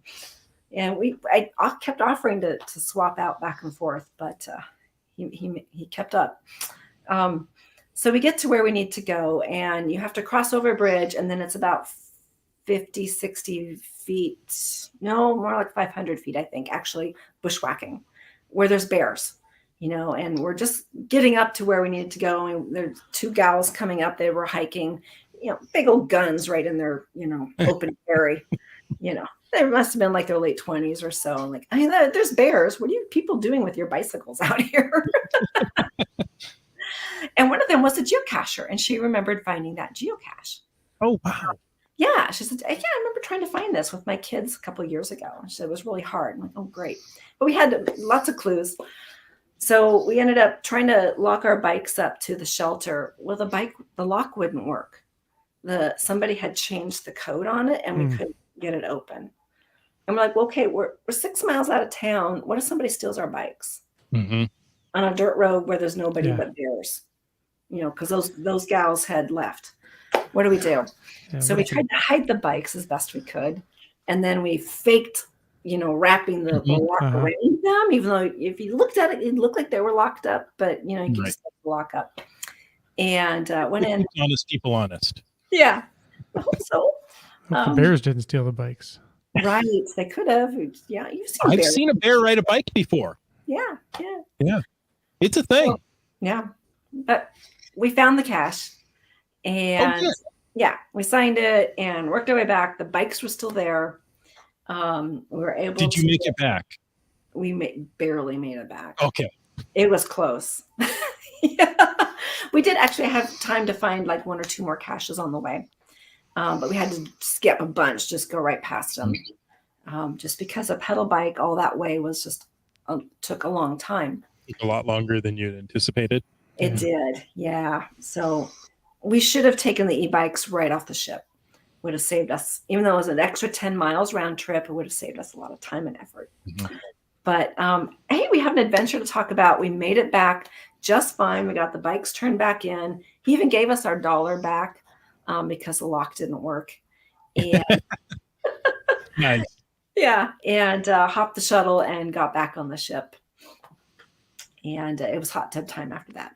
I kept offering to swap out back and forth, but he kept up. So we get to where we need to go, and you have to cross over a bridge, and then it's about 50, 60 feet, no, more like 500 feet, I think, actually, bushwhacking, where there's bears, and we're just getting up to where we needed to go. And there's two gals coming up. They were hiking, big old guns right in their, open carry, They must have been like their late 20s or so. I'm like, there's bears. What are you people doing with your bicycles out here? And one of them was a geocacher, and she remembered finding that geocache. Oh, wow. Yeah, she said, yeah, I remember trying to find this with my kids a couple of years ago. She said it was really hard. I'm like, oh, great. But we had lots of clues. So we ended up trying to lock our bikes up to the shelter. Well, the lock wouldn't work. Somebody had changed the code on it, and we couldn't get it open. And we're like, well, okay, we're 6 miles out of town. What if somebody steals our bikes Mhm. on a dirt road where there's nobody but bears? Because those gals had left. What do we do? Yeah, So we tried to hide the bikes as best we could. And then we faked, wrapping the lock around them, even though if you looked at it, it looked like they were locked up, but, you could just lock up. And went in. Honest people honest. Yeah, I hope so. Hope the bears didn't steal the bikes. Right. They could have. Yeah, I've seen a bear ride a bike before. Yeah. Yeah. It's a thing. Yeah. But we found the cache. And we signed it and worked our way back. The bikes were still there. We were able Did you make it back? We barely made it back. Okay. It was close. Yeah. We did actually have time to find like one or two more caches on the way. But we had to skip a bunch, just go right past them. Just because a pedal bike all that way was just took a long time. A lot longer than you'd anticipated. It did. Yeah. So we should have taken the e-bikes right off the ship. would have saved us, even though it was an extra 10 miles round trip, it would have saved us a lot of time and effort. Mhm. But hey, we have an adventure to talk about. We made it back just fine. We got the bikes turned back in. He even gave us our dollar back because the lock didn't work. And Nice. yeah, and hopped the shuttle and got back on the ship. And it was hot tub time after that.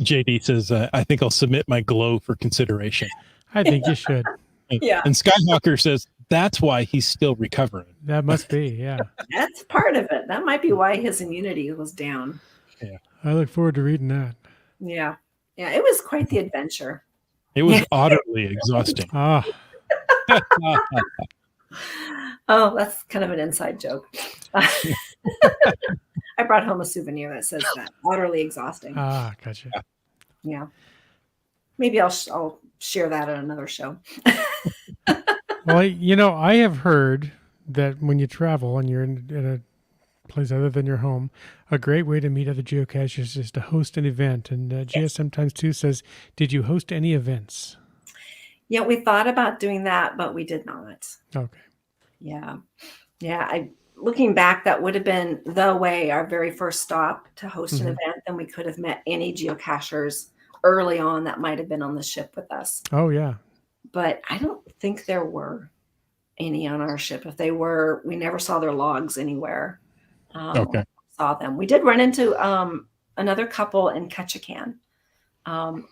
JD says, I think I'll submit my glow for consideration. I think you should. Yeah. And Skyhawker says that's why he's still recovering. That must be, yeah. That's part of it. That might be why his immunity was down. I look forward to reading that. Yeah. Yeah, it was quite the adventure. It was utterly exhausting. Ah, Oh, that's kind of an inside joke. I brought home a souvenir that says that. Utterly exhausting. gotcha. Yeah. Maybe I'll share that at another show. Well, I have heard that when you travel and you're in a place other than your home, a great way to meet other geocachers is to host an event. And Gia sometimes too says, did you host any events? Yeah, we thought about doing that, but we did not. Okay. Yeah. Yeah. Looking back, that would have been the way, our very first stop to host an event. Then we could have met any geocachers early on that might have been on the ship with us. Oh, yeah. But I don't think there were any on our ship. If they were, we never saw their logs anywhere. Okay. Saw them. We did run into another couple in Ketchikan.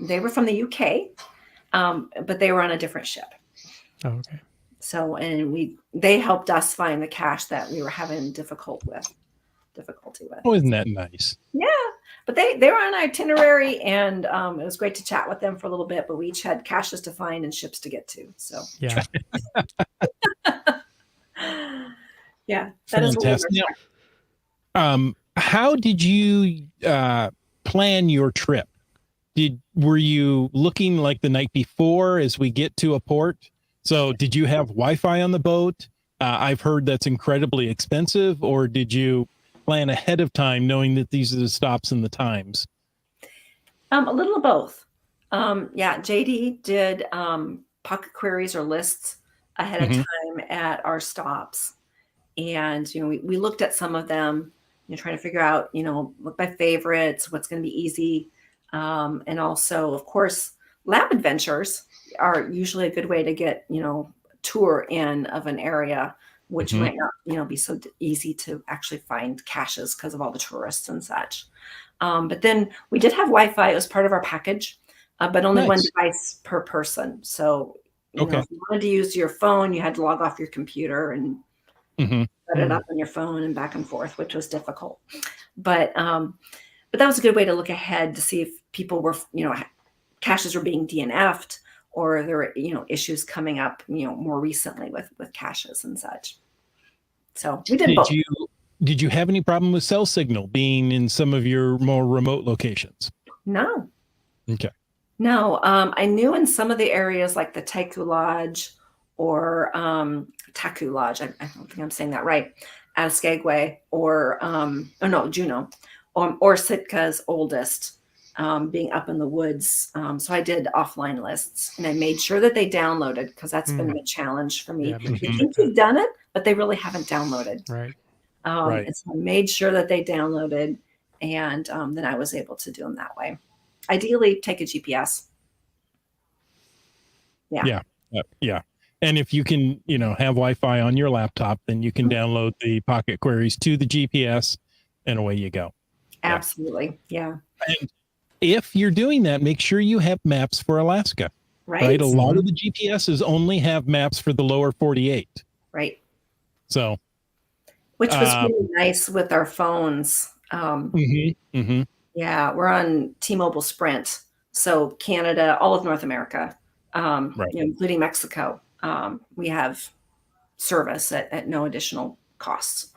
They were from the UK, but they were on a different ship. Oh, okay. So, and they helped us find the cache that we were having difficulty with. Oh, isn't that nice? Yeah, but they were on itinerary, and it was great to chat with them for a little bit. But we each had caches to find and ships to get to. So, Yeah. yeah, that is what we Fantastic. were. How did you plan your trip? Were you looking like the night before as we get to a port? So did you have Wi-Fi on the boat? I've heard that's incredibly expensive. Or did you plan ahead of time knowing that these are the stops and the times? A little of both. Yeah, JD did pocket queries or lists ahead of time at our stops. And, we looked at some of them, trying to figure out, look by favorites, what's going to be easy. And also, of course, lab adventures are usually a good way to get, tour in of an area, which might not, be so easy to actually find caches because of all the tourists and such. But then we did have Wi-Fi. It was part of our package, but only one device per person. So, if you wanted to use your phone, you had to log off your computer and set it up on your phone and back and forth, which was difficult. But that was a good way to look ahead to see if people were, caches were being DNF'd, or there were, issues coming up, more recently with caches and such. So we did both. Did you have any problem with cell signal being in some of your more remote locations? No. Okay. No. I knew in some of the areas like the Taiku Lodge or Taku Lodge, I don't think I'm saying that right, at Skegway, or Juneau, or Sitka's oldest, being up in the woods. So I did offline lists, and I made sure that they downloaded, because that's been a challenge for me. Yeah, You think you've done it, but they really haven't downloaded. Right. And so I made sure that they downloaded, and then I was able to do them that way. Ideally, take a GPS. Yeah. And if you can, have Wi-Fi on your laptop, then you can download the pocket queries to the GPS, and away you go. Absolutely. Yeah. And if you're doing that, make sure you have maps for Alaska. Right? A lot of the GPSs only have maps for the lower 48. Right. So, which was really nice with our phones. Yeah, we're on T-Mobile Sprint, so Canada, all of North America, including Mexico. We have service at no additional costs.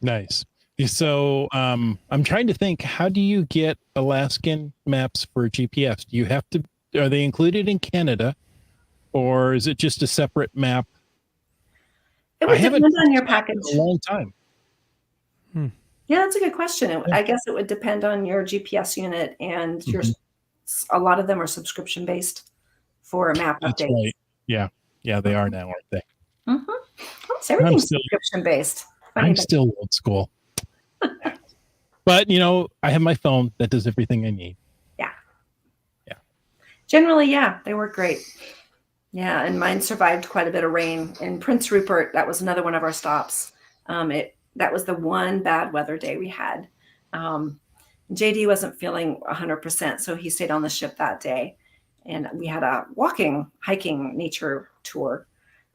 Nice. So I'm trying to think, how do you get Alaskan maps for GPS? Do you have to, are they included in Canada, or is it just a separate map? It would depend on your package. A long time. Yeah, that's a good question. I guess it would depend on your GPS unit, and a lot of them are subscription based. for a map That's update. right. Yeah. Yeah, they are now, aren't they? Mm-hmm. Almost everything's subscription based. I'm still old school. But, I have my phone that does everything I need. Yeah. Yeah. Generally, yeah, they work great. Yeah, and mine survived quite a bit of rain. In Prince Rupert, that was another one of our stops. That was the one bad weather day we had. JD wasn't feeling 100%, so he stayed on the ship that day. And we had a hiking nature tour.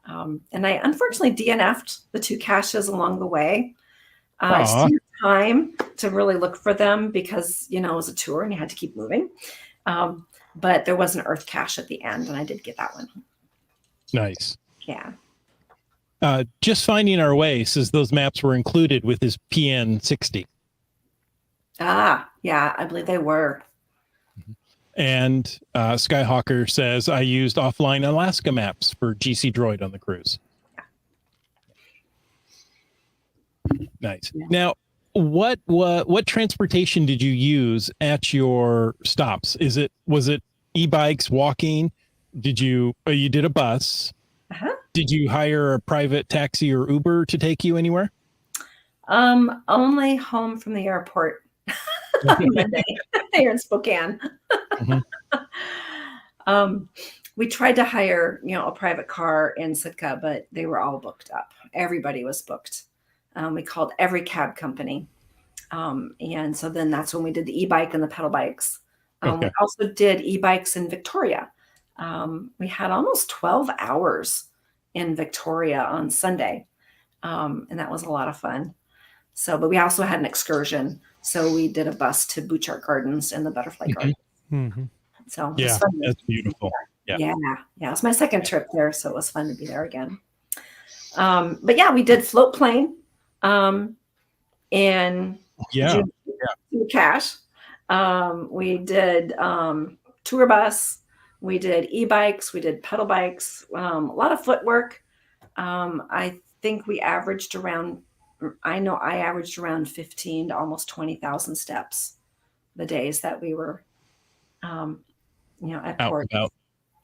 And I unfortunately DNF'd the 2 caches along the way. I just didn't have time to really look for them because, it was a tour and you had to keep moving. But there was an earth cache at the end, and I did get that one. Nice. Yeah. Just Finding Our Way says those maps were included with his PN60. Yeah, I believe they were. And Skyhawker says, I used offline Alaska maps for GC Droid on the cruise. Yeah. Nice. Yeah. Now, what transportation did you use at your stops? Was it e-bikes, walking? You did a bus? Uh-huh. Did you hire a private taxi or Uber to take you anywhere? Only home from the airport on Monday here in Spokane. Mm-hmm. We tried to hire, a private car in Sitka, but they were all booked up. Everybody was booked. We called every cab company. And so then that's when we did the e-bike and the pedal bikes. We also did e-bikes in Victoria. We had almost 12 hours in Victoria on Sunday. And that was a lot of fun. But we also had an excursion. So we did a bus to Butchart Gardens and the Butterfly Garden. Mm-hmm. So yeah, that's beautiful. Yeah. It was my second trip there. So it was fun to be there again. But yeah, we did float plane. And cash. We did tour bus. We did e-bikes. We did pedal bikes. A lot of footwork. I think we averaged around. I know I averaged around 15 to almost 20,000 steps the days that we were, at port.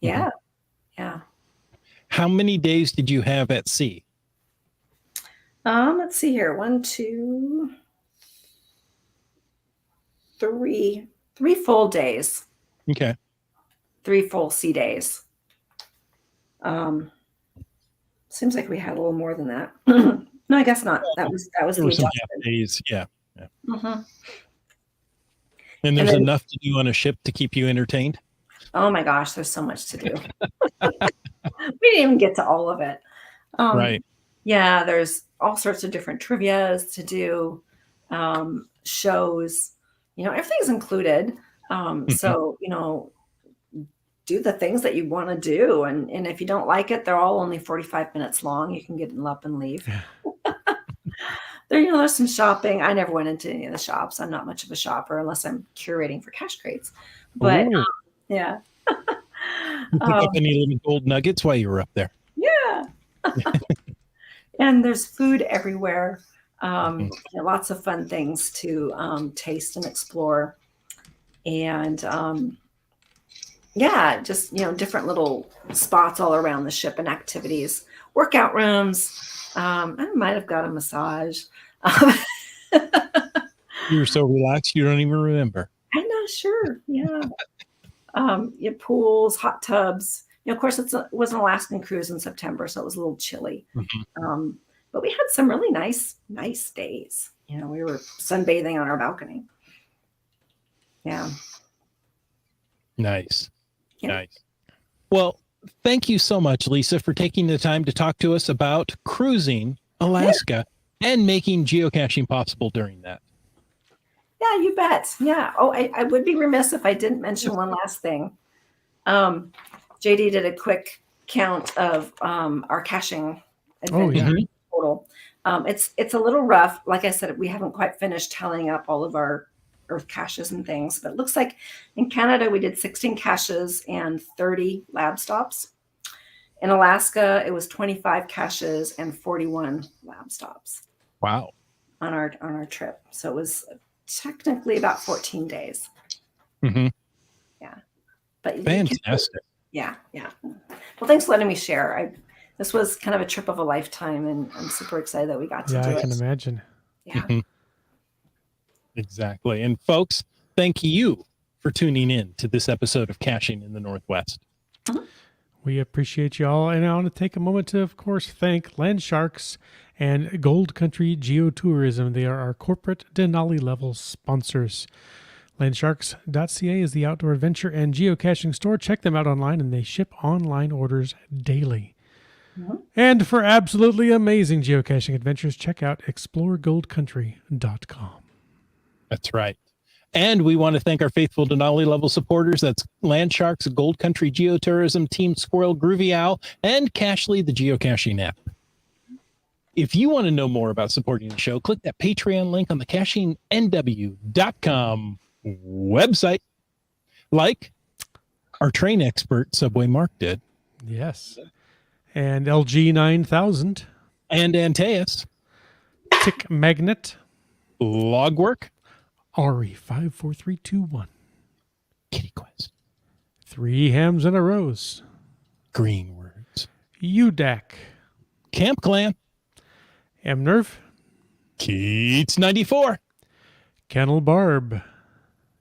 Yeah, mm-hmm. Yeah. How many days did you have at sea? Let's see here. 1, 2, 3 full days. Okay. 3 full sea days. Seems like we had a little more than that. No, I guess not. That was the adjustment. Days. Yeah. Mm-hmm. And there's enough to do on a ship to keep you entertained? Oh my gosh, there's so much to do. We didn't even get to all of it. Right. Yeah, there's all sorts of different trivias to do, shows, everything's included. So, do the things that you want to do. And if you don't like it, they're all only 45 minutes long. You can get up and leave. There's some shopping. I never went into any of the shops. I'm not much of a shopper unless I'm curating for cache crates. But yeah. You pick up any little gold nuggets while you were up there? Yeah. And there's food everywhere. Lots of fun things to taste and explore. And just, different little spots all around the ship and activities, workout rooms. I might have got a massage. You were so relaxed, you don't even remember. I'm not sure. Yeah. Pools, hot tubs. Of course, it was an Alaskan cruise in September, so it was a little chilly. Mm-hmm. But we had some really nice days. We were sunbathing on our balcony. Yeah. Nice. Yeah. Nice. Well, thank you so much, Lisa, for taking the time to talk to us about cruising Alaska and making geocaching possible during that. Yeah, you bet. Yeah. Oh, I would be remiss if I didn't mention one last thing. JD did a quick count of our caching adventure total. It's a little rough. Like I said, we haven't quite finished tallying up all of our earth caches and things, but it looks like in Canada we did 16 caches and 30 lab stops. In Alaska, it was 25 caches and 41 lab stops. Wow. On our trip. So it was technically about 14 days. Mm-hmm. Yeah. But fantastic. Yeah. Well, thanks for letting me share. This was kind of a trip of a lifetime, and I'm super excited that we got to do it. Yeah, I can imagine. Yeah. Mhm. Exactly. And folks, thank you for tuning in to this episode of Caching in the Northwest. We appreciate you all. And I want to take a moment to, of course, thank Land Sharks and Gold Country Geotourism. They are our corporate Denali level sponsors. Landsharks.ca is the outdoor adventure and geocaching store. Check them out online, and they ship online orders daily. And for absolutely amazing geocaching adventures, check out exploregoldcountry.com. That's right. And we want to thank our faithful Denali level supporters. That's Land Sharks, Gold Country Geotourism, Team Squirrel, Groovy Owl, and Cashly, the geocaching app. If you want to know more about supporting the show, click that Patreon link on the cashingnw.com website, like our train expert, Subway Mark, did. Yes. And LG 9000. And Antaeus. Tick Magnet. Logwork. Ari 54321. Kitty Quest. 3 Hams and a Rose. Green Words. UDAC. Camp Clan. M-Nerve. Keats 94. Kennel Barb.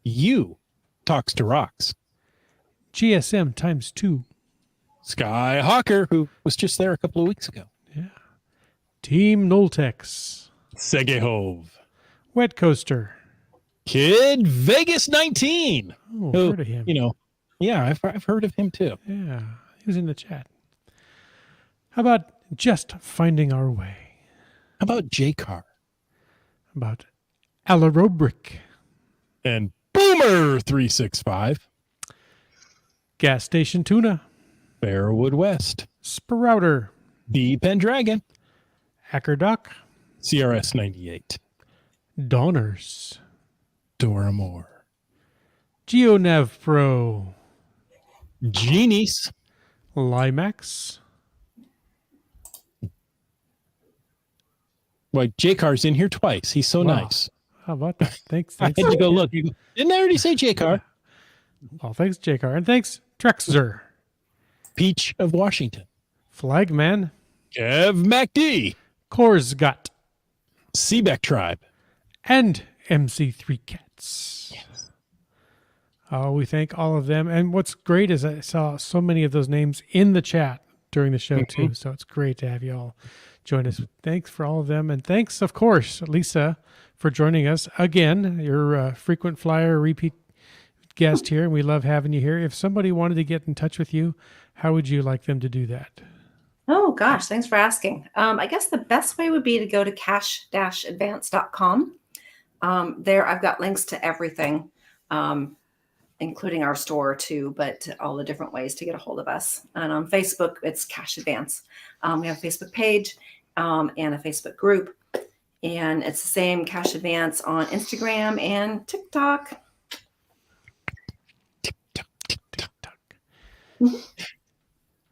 You Talks to Rocks. GSM times 2. Sky Hawker, who was just there a couple of weeks ago. Yeah. Team Noltex. Segehove. Wet Coaster. Kid Vegas 19. Oh, Who, heard of him. Yeah, I've heard of him too. Yeah, he was in the chat. How about Just Finding Our Way? How about J-Car? About Alarobrick. And Boomer 365. Gas Station Tuna. Fairwood West. Sprouter. B Pendragon. Ackerdock. CRS 98. Donners. Dora Moore. GeoNav Pro. Genies. Limax. Well, J-Car's in here twice. He's so Wow. nice. How about that? Thanks. I had to go look. Didn't I already say J-Car? Well, thanks, J-Car. And thanks, Trexzer. Peach of Washington. Flagman. Kev MacD. Korsgut. Seebeck Tribe. And MC3 Cats. Yes. Oh, we thank all of them. And what's great is I saw so many of those names in the chat during the show, too. So it's great to have you all join us. Thanks for all of them. And thanks, of course, Lisa, for joining us again. You're a frequent flyer, repeat guest here, and we love having you here. If somebody wanted to get in touch with you, how would you like them to do that? Oh, gosh. Thanks for asking. I guess the best way would be to go to cash-advance.com. There, I've got links to everything, including our store, too, but all the different ways to get a hold of us. And on Facebook, it's Cash Advance. We have a Facebook page and a Facebook group. And it's the same Cash Advance on Instagram and TikTok.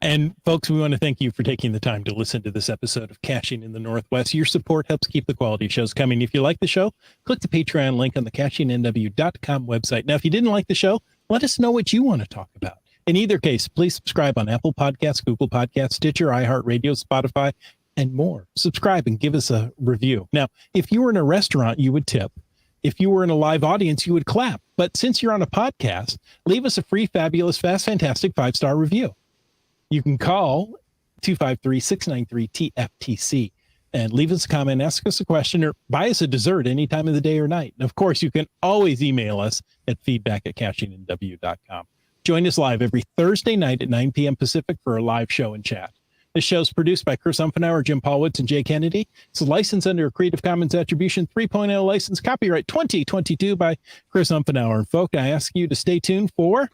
And folks, we want to thank you for taking the time to listen to this episode of Caching in the Northwest. Your support helps keep the quality shows coming. If you like the show, click the Patreon link on the cashingnw.com website. Now, if you didn't like the show, let us know what you want to talk about. In either case, please subscribe on Apple Podcasts, Google Podcasts, Stitcher, iHeartRadio, Spotify, and more. Subscribe and give us a review. Now, if you were in a restaurant, you would tip. If you were in a live audience, you would clap. But since you're on a podcast, leave us a free, fabulous, fast, fantastic 5-star review. You can call 253-693-TFTC and leave us a comment, ask us a question, or buy us a dessert any time of the day or night. And of course, you can always email us at feedback@cashingnw.com. Join us live every Thursday night at 9 p.m. Pacific for a live show and chat. This show is produced by Chris Umfenauer, Jim Paulwitz, and Jay Kennedy. It's licensed under a Creative Commons Attribution 3.0 license, copyright 2022 by Chris Umfenauer. And folks, I ask you to stay tuned for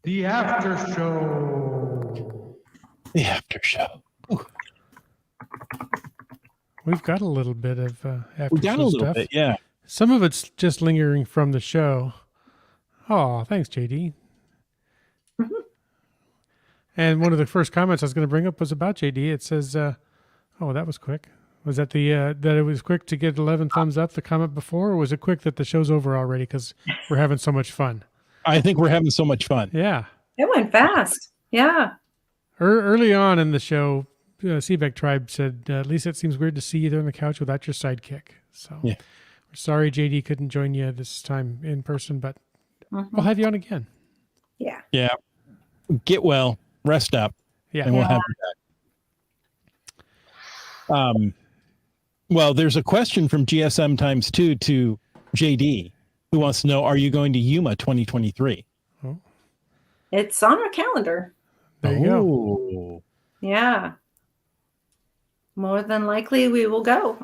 The After Show. the after show. Ooh, We've got a little bit of after we got show a little stuff. bit, yeah. Some of it's just lingering from the show. Oh, thanks, JD. And one of the first comments I was going to bring up was about JD. It says, oh, that was quick. Was that that it was quick to get 11 thumbs up, the comment before, or was it quick that the show's over already because we're having so much fun? I think we're having so much fun. Yeah. It went fast. Yeah. Early on in the show, Seebeck Tribe said, Lisa, it seems weird to see you there on the couch without your sidekick. So Yeah. we're sorry JD couldn't join you this time in person, but Mhm. we'll have you on again. Yeah. Yeah. Get well, rest up, Yeah. and we'll Yeah. have you back. Well, there's a question from GSM times 2 to JD, who wants to know, are you going to Yuma 2023? Oh, It's on our calendar. there you go. Oh. Yeah. More than likely we will go.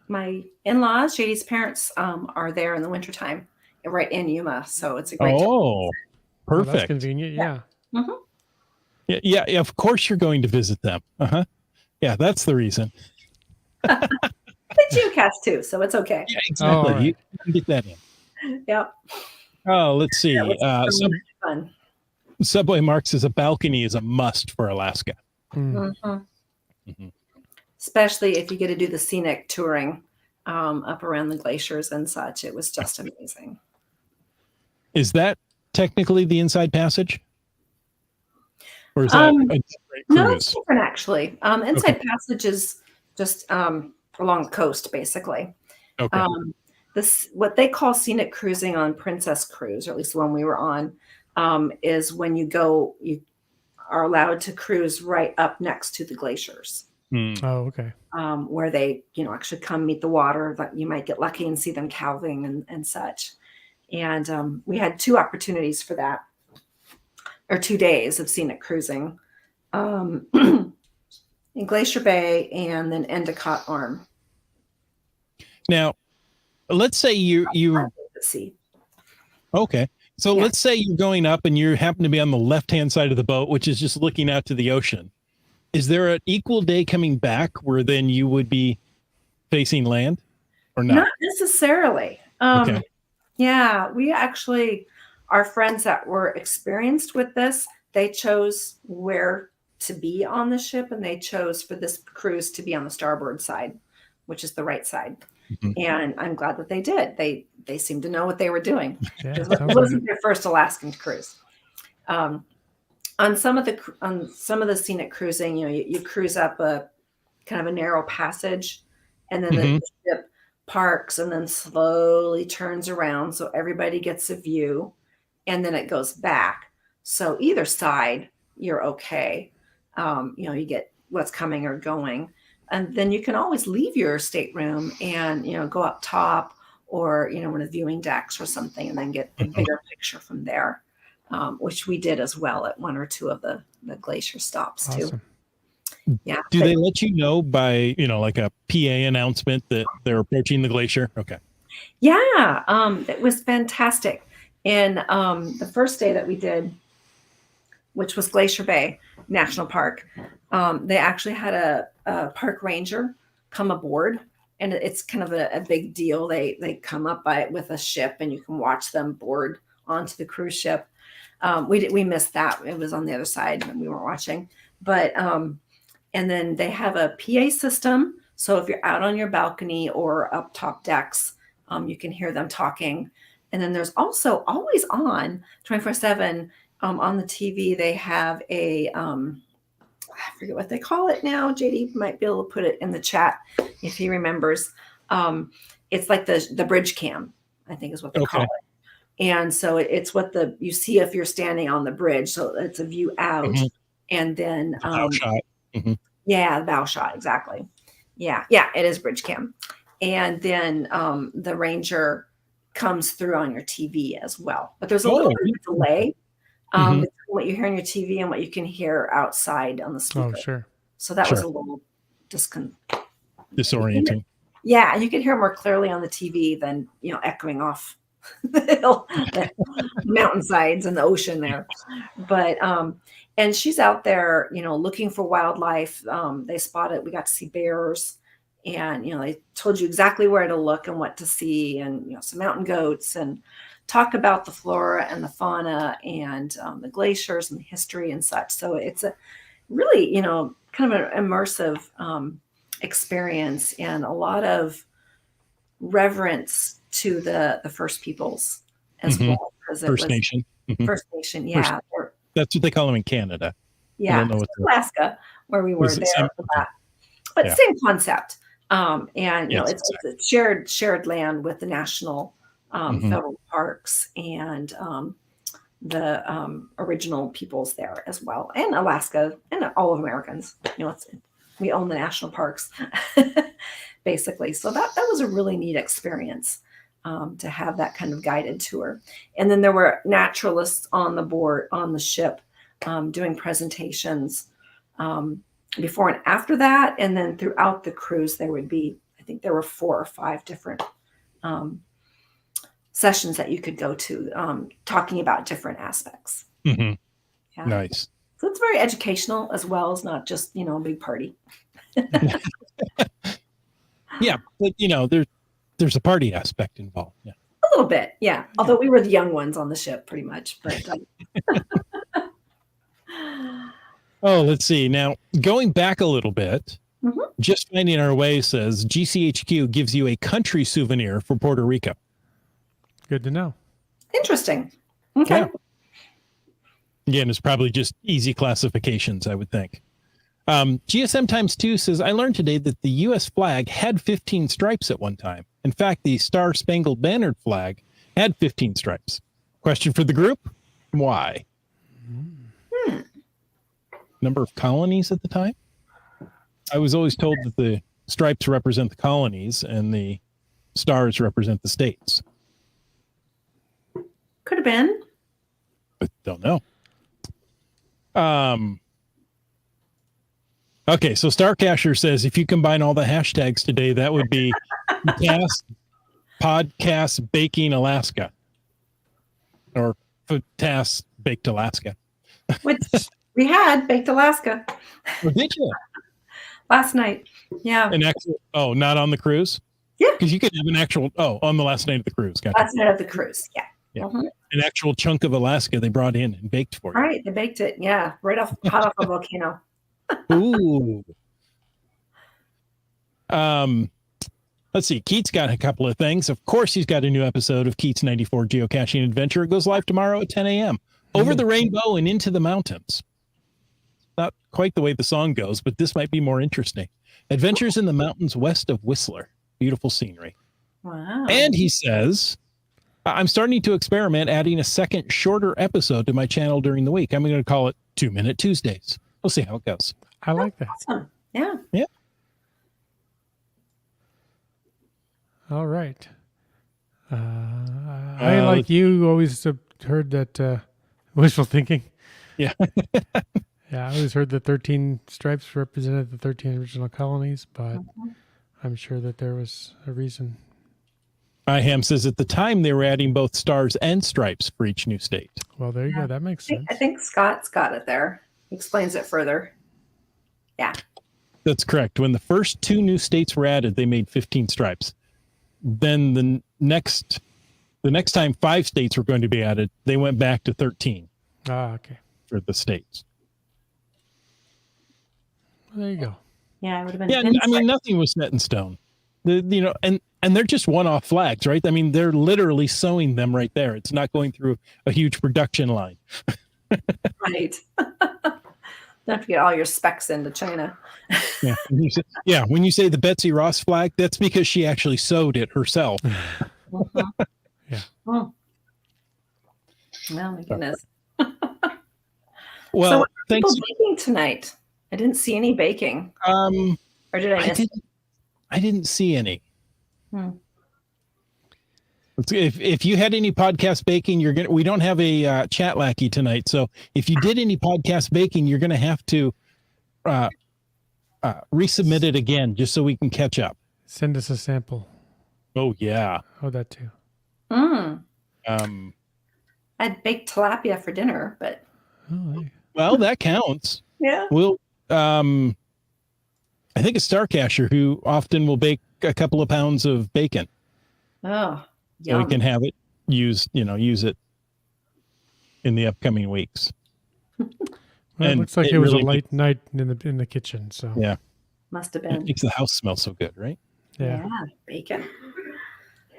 My in-laws, JD's parents, are there in the wintertime, right in Yuma. So it's a great time. Oh, Well, that's perfect. convenient. Yeah. Mhm. Yeah, of course you're going to visit them. Uh-huh. Yeah, that's the reason. They geocache too, so it's okay. Yeah, exactly. Oh, right. You can get that in. Yep. Oh, let's see. That was fun. Subway Mark says a balcony is a must for Alaska. Mm. Mhm. Mhm. Especially if you get to do the scenic touring up around the glaciers and such. It was just amazing. Is that technically the Inside Passage? Or is that Um, a different No, cruise? it's different actually. Inside Passage is just along the coast, basically. Okay. This what they call scenic cruising on Princess Cruise, or at least the one we were on, is when you are allowed to cruise right up next to the glaciers. Hmm. Oh, okay. Where they, actually come meet the water, that you might get lucky and see them calving and such. And we had 2 opportunities for that, or 2 days of scenic cruising, in Glacier Bay and then Endicott Arm. Now, let's say you See. okay. So Yeah. let's say you're going up and you happen to be on the left-hand side of the boat, which is just looking out to the ocean. Is there an equal day coming back where then you would be facing land or not? Not necessarily. Okay. Yeah, we actually, our friends that were experienced with this, they chose where to be on the ship, and they chose for this cruise to be on the starboard side, which is the right side. Mhm. And I'm glad that they did. They seemed to know what they were doing. Yeah, It sounds like wasn't it. their first Alaskan cruise. On some of the scenic cruising, you cruise up a kind of a narrow passage, and then the ship parks and then slowly turns around so everybody gets a view, and then it goes back. So either side, you're okay. You get what's coming or going, and then you can always leave your stateroom and go up top, or one of the viewing decks or something, and then get the bigger picture from there, which we did as well at 1 or 2 of the glacier stops too. Awesome. Yeah. Do they let you know by, like a PA announcement that they're approaching the glacier? Okay. Yeah, it was fantastic. And the first day that we did, which was Glacier Bay National Park, they actually had a park ranger come aboard, and it's kind of a big deal. They come up with a ship, and you can watch them board onto the cruise ship. We missed that. It was on the other side, and we weren't watching. But and then they have a PA system. So if you're out on your balcony or up top decks, you can hear them talking. And then there's also always on 24/7 on the TV. They have I forget what they call it now. JD might be able to put it in the chat if he remembers. It's like the bridge cam, I think is what they call it. And so it's what you see if you're standing on the bridge. So it's a view out, and then Bow shot. yeah, the bow shot, exactly. Yeah, it is bridge cam. And then the ranger comes through on your TV as well. But there's a little bit of delay between what you hear on your TV and what you can hear outside on the speaker. Oh, sure. So that was a little disorienting. Yeah, you can hear more clearly on the TV than echoing off the hill, the mountainsides and the ocean there. But and she's out there, looking for wildlife. They spotted, we got to see bears, and they told you exactly where to look and what to see, and some mountain goats, and talk about the flora and the fauna and the glaciers and the history and such. So it's a really, kind of an immersive experience, and a lot of reverence to the First Peoples as well. First Nation. First Nation, yeah. That's what they call them in Canada. Yeah, don't know what the- Alaska, where we were Was it there same- for that. But Yeah. same concept. And Yes, it's a shared land with the national federal parks and the original peoples there as well, and Alaska and all of Americans. We own the national parks, basically. So that was a really neat experience to have that kind of guided tour. And then there were naturalists on the ship doing presentations before and after that. And then throughout the cruise, there would be, I think there were 4 or 5 different sessions that you could go to talking about different aspects. Mm-hmm. Yeah. Nice. So it's very educational as well as not just, a big party. Yeah, but there's a party aspect involved. Yeah. A little bit, yeah. Although we were the young ones on the ship pretty much. But Oh, let's see. Now, going back a little bit, Mhm. Just Finding Our Way says GCHQ gives you a country souvenir for Puerto Rico. Good to know. Interesting. Okay. Yeah. Again, it's probably just easy classifications, I would think. GSM times 2 says, I learned today that the U.S. flag had 15 stripes at one time. In fact, the Star Spangled Banner flag had 15 stripes. Question for the group? Why? Number of colonies at the time? I was always told that the stripes represent the colonies and the stars represent the states. Could have been. But don't know. Okay, so Starcasher says if you combine all the hashtags today, that would be podcast baking Alaska, or Foodcast baked Alaska. Which we had baked Alaska Or did you? last night. Yeah. An actual? Oh, not on the cruise. Yeah. Because you could have an actual. Oh, on the last night of the cruise. Gotcha. Last night of the cruise. Yeah. Yeah. Mhm. An actual chunk of Alaska they brought in and baked for you. All right. They baked it. Yeah. Hot off a volcano. Ooh. Let's see. Keats got a couple of things. Of course, he's got a new episode of Keats 94 Geocaching Adventure. It goes live tomorrow at 10 a.m. Over the rainbow and into the mountains. Not quite the way the song goes, but this might be more interesting. Adventures in the mountains west of Whistler. Beautiful scenery. Wow. And he says, I'm starting to experiment adding a second shorter episode to my channel during the week. I'm going to call it 2-Minute Tuesdays. We'll see how it goes. I like that. Awesome. Yeah. Yeah. All right. I, like you, always heard that wishful thinking. Yeah. Yeah, I always heard that 13 stripes represented the 13 original colonies, but I'm sure that there was a reason. Iham says at the time they were adding both stars and stripes for each new state. Well, there you go. That makes sense. I think Scott's got it there. He explains it further. Yeah. That's correct. When the first 2 new states were added, they made 15 stripes. Then the next time 5 states were going to be added, they went back to 13 Okay. for the states. Well, there you go. Yeah, it would have been. Yeah, I mean, nothing was set in stone. And they're just one-off flags, right? I mean, they're literally sewing them right there. It's not going through a huge production line. Right. Don't have to get all your specs into China. Yeah. When you say the Betsy Ross flag, that's because she actually sewed it herself. Yeah. Oh. Well, my goodness. Well, so what are thanks. people baking tonight? I didn't see any baking. Or did I miss it? I didn't see any. Hmm. If you had any podcast baking, we don't have a chat lackey tonight. So if you did any podcast baking, you're going to have to resubmit it again just so we can catch up. Send us a sample. Oh yeah. Oh, that too. I'd baked tilapia for dinner, but Oh, Well, that counts. yeah. We'll I think it's Starcasher who often will bake a couple of pounds of bacon. Oh, So we yum. can have it use it in the upcoming weeks. well, it And looks like it it was really a late night in the kitchen. So Yeah. Must have It been. makes the house smell so good, right? yeah. Bacon.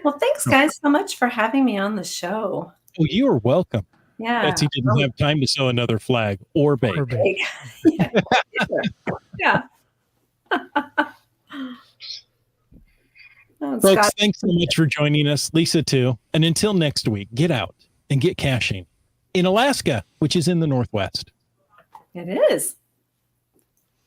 Well, thanks guys so much for having me on the show. Oh, you are welcome. Yeah. Betsy didn't have time to sew another flag or bake. Or bake. Yeah. Yeah. Oh, Folks, Scott, thanks so much for joining us. Lisa, too. And until next week, get out and get caching in Alaska, which is in the Northwest. it is.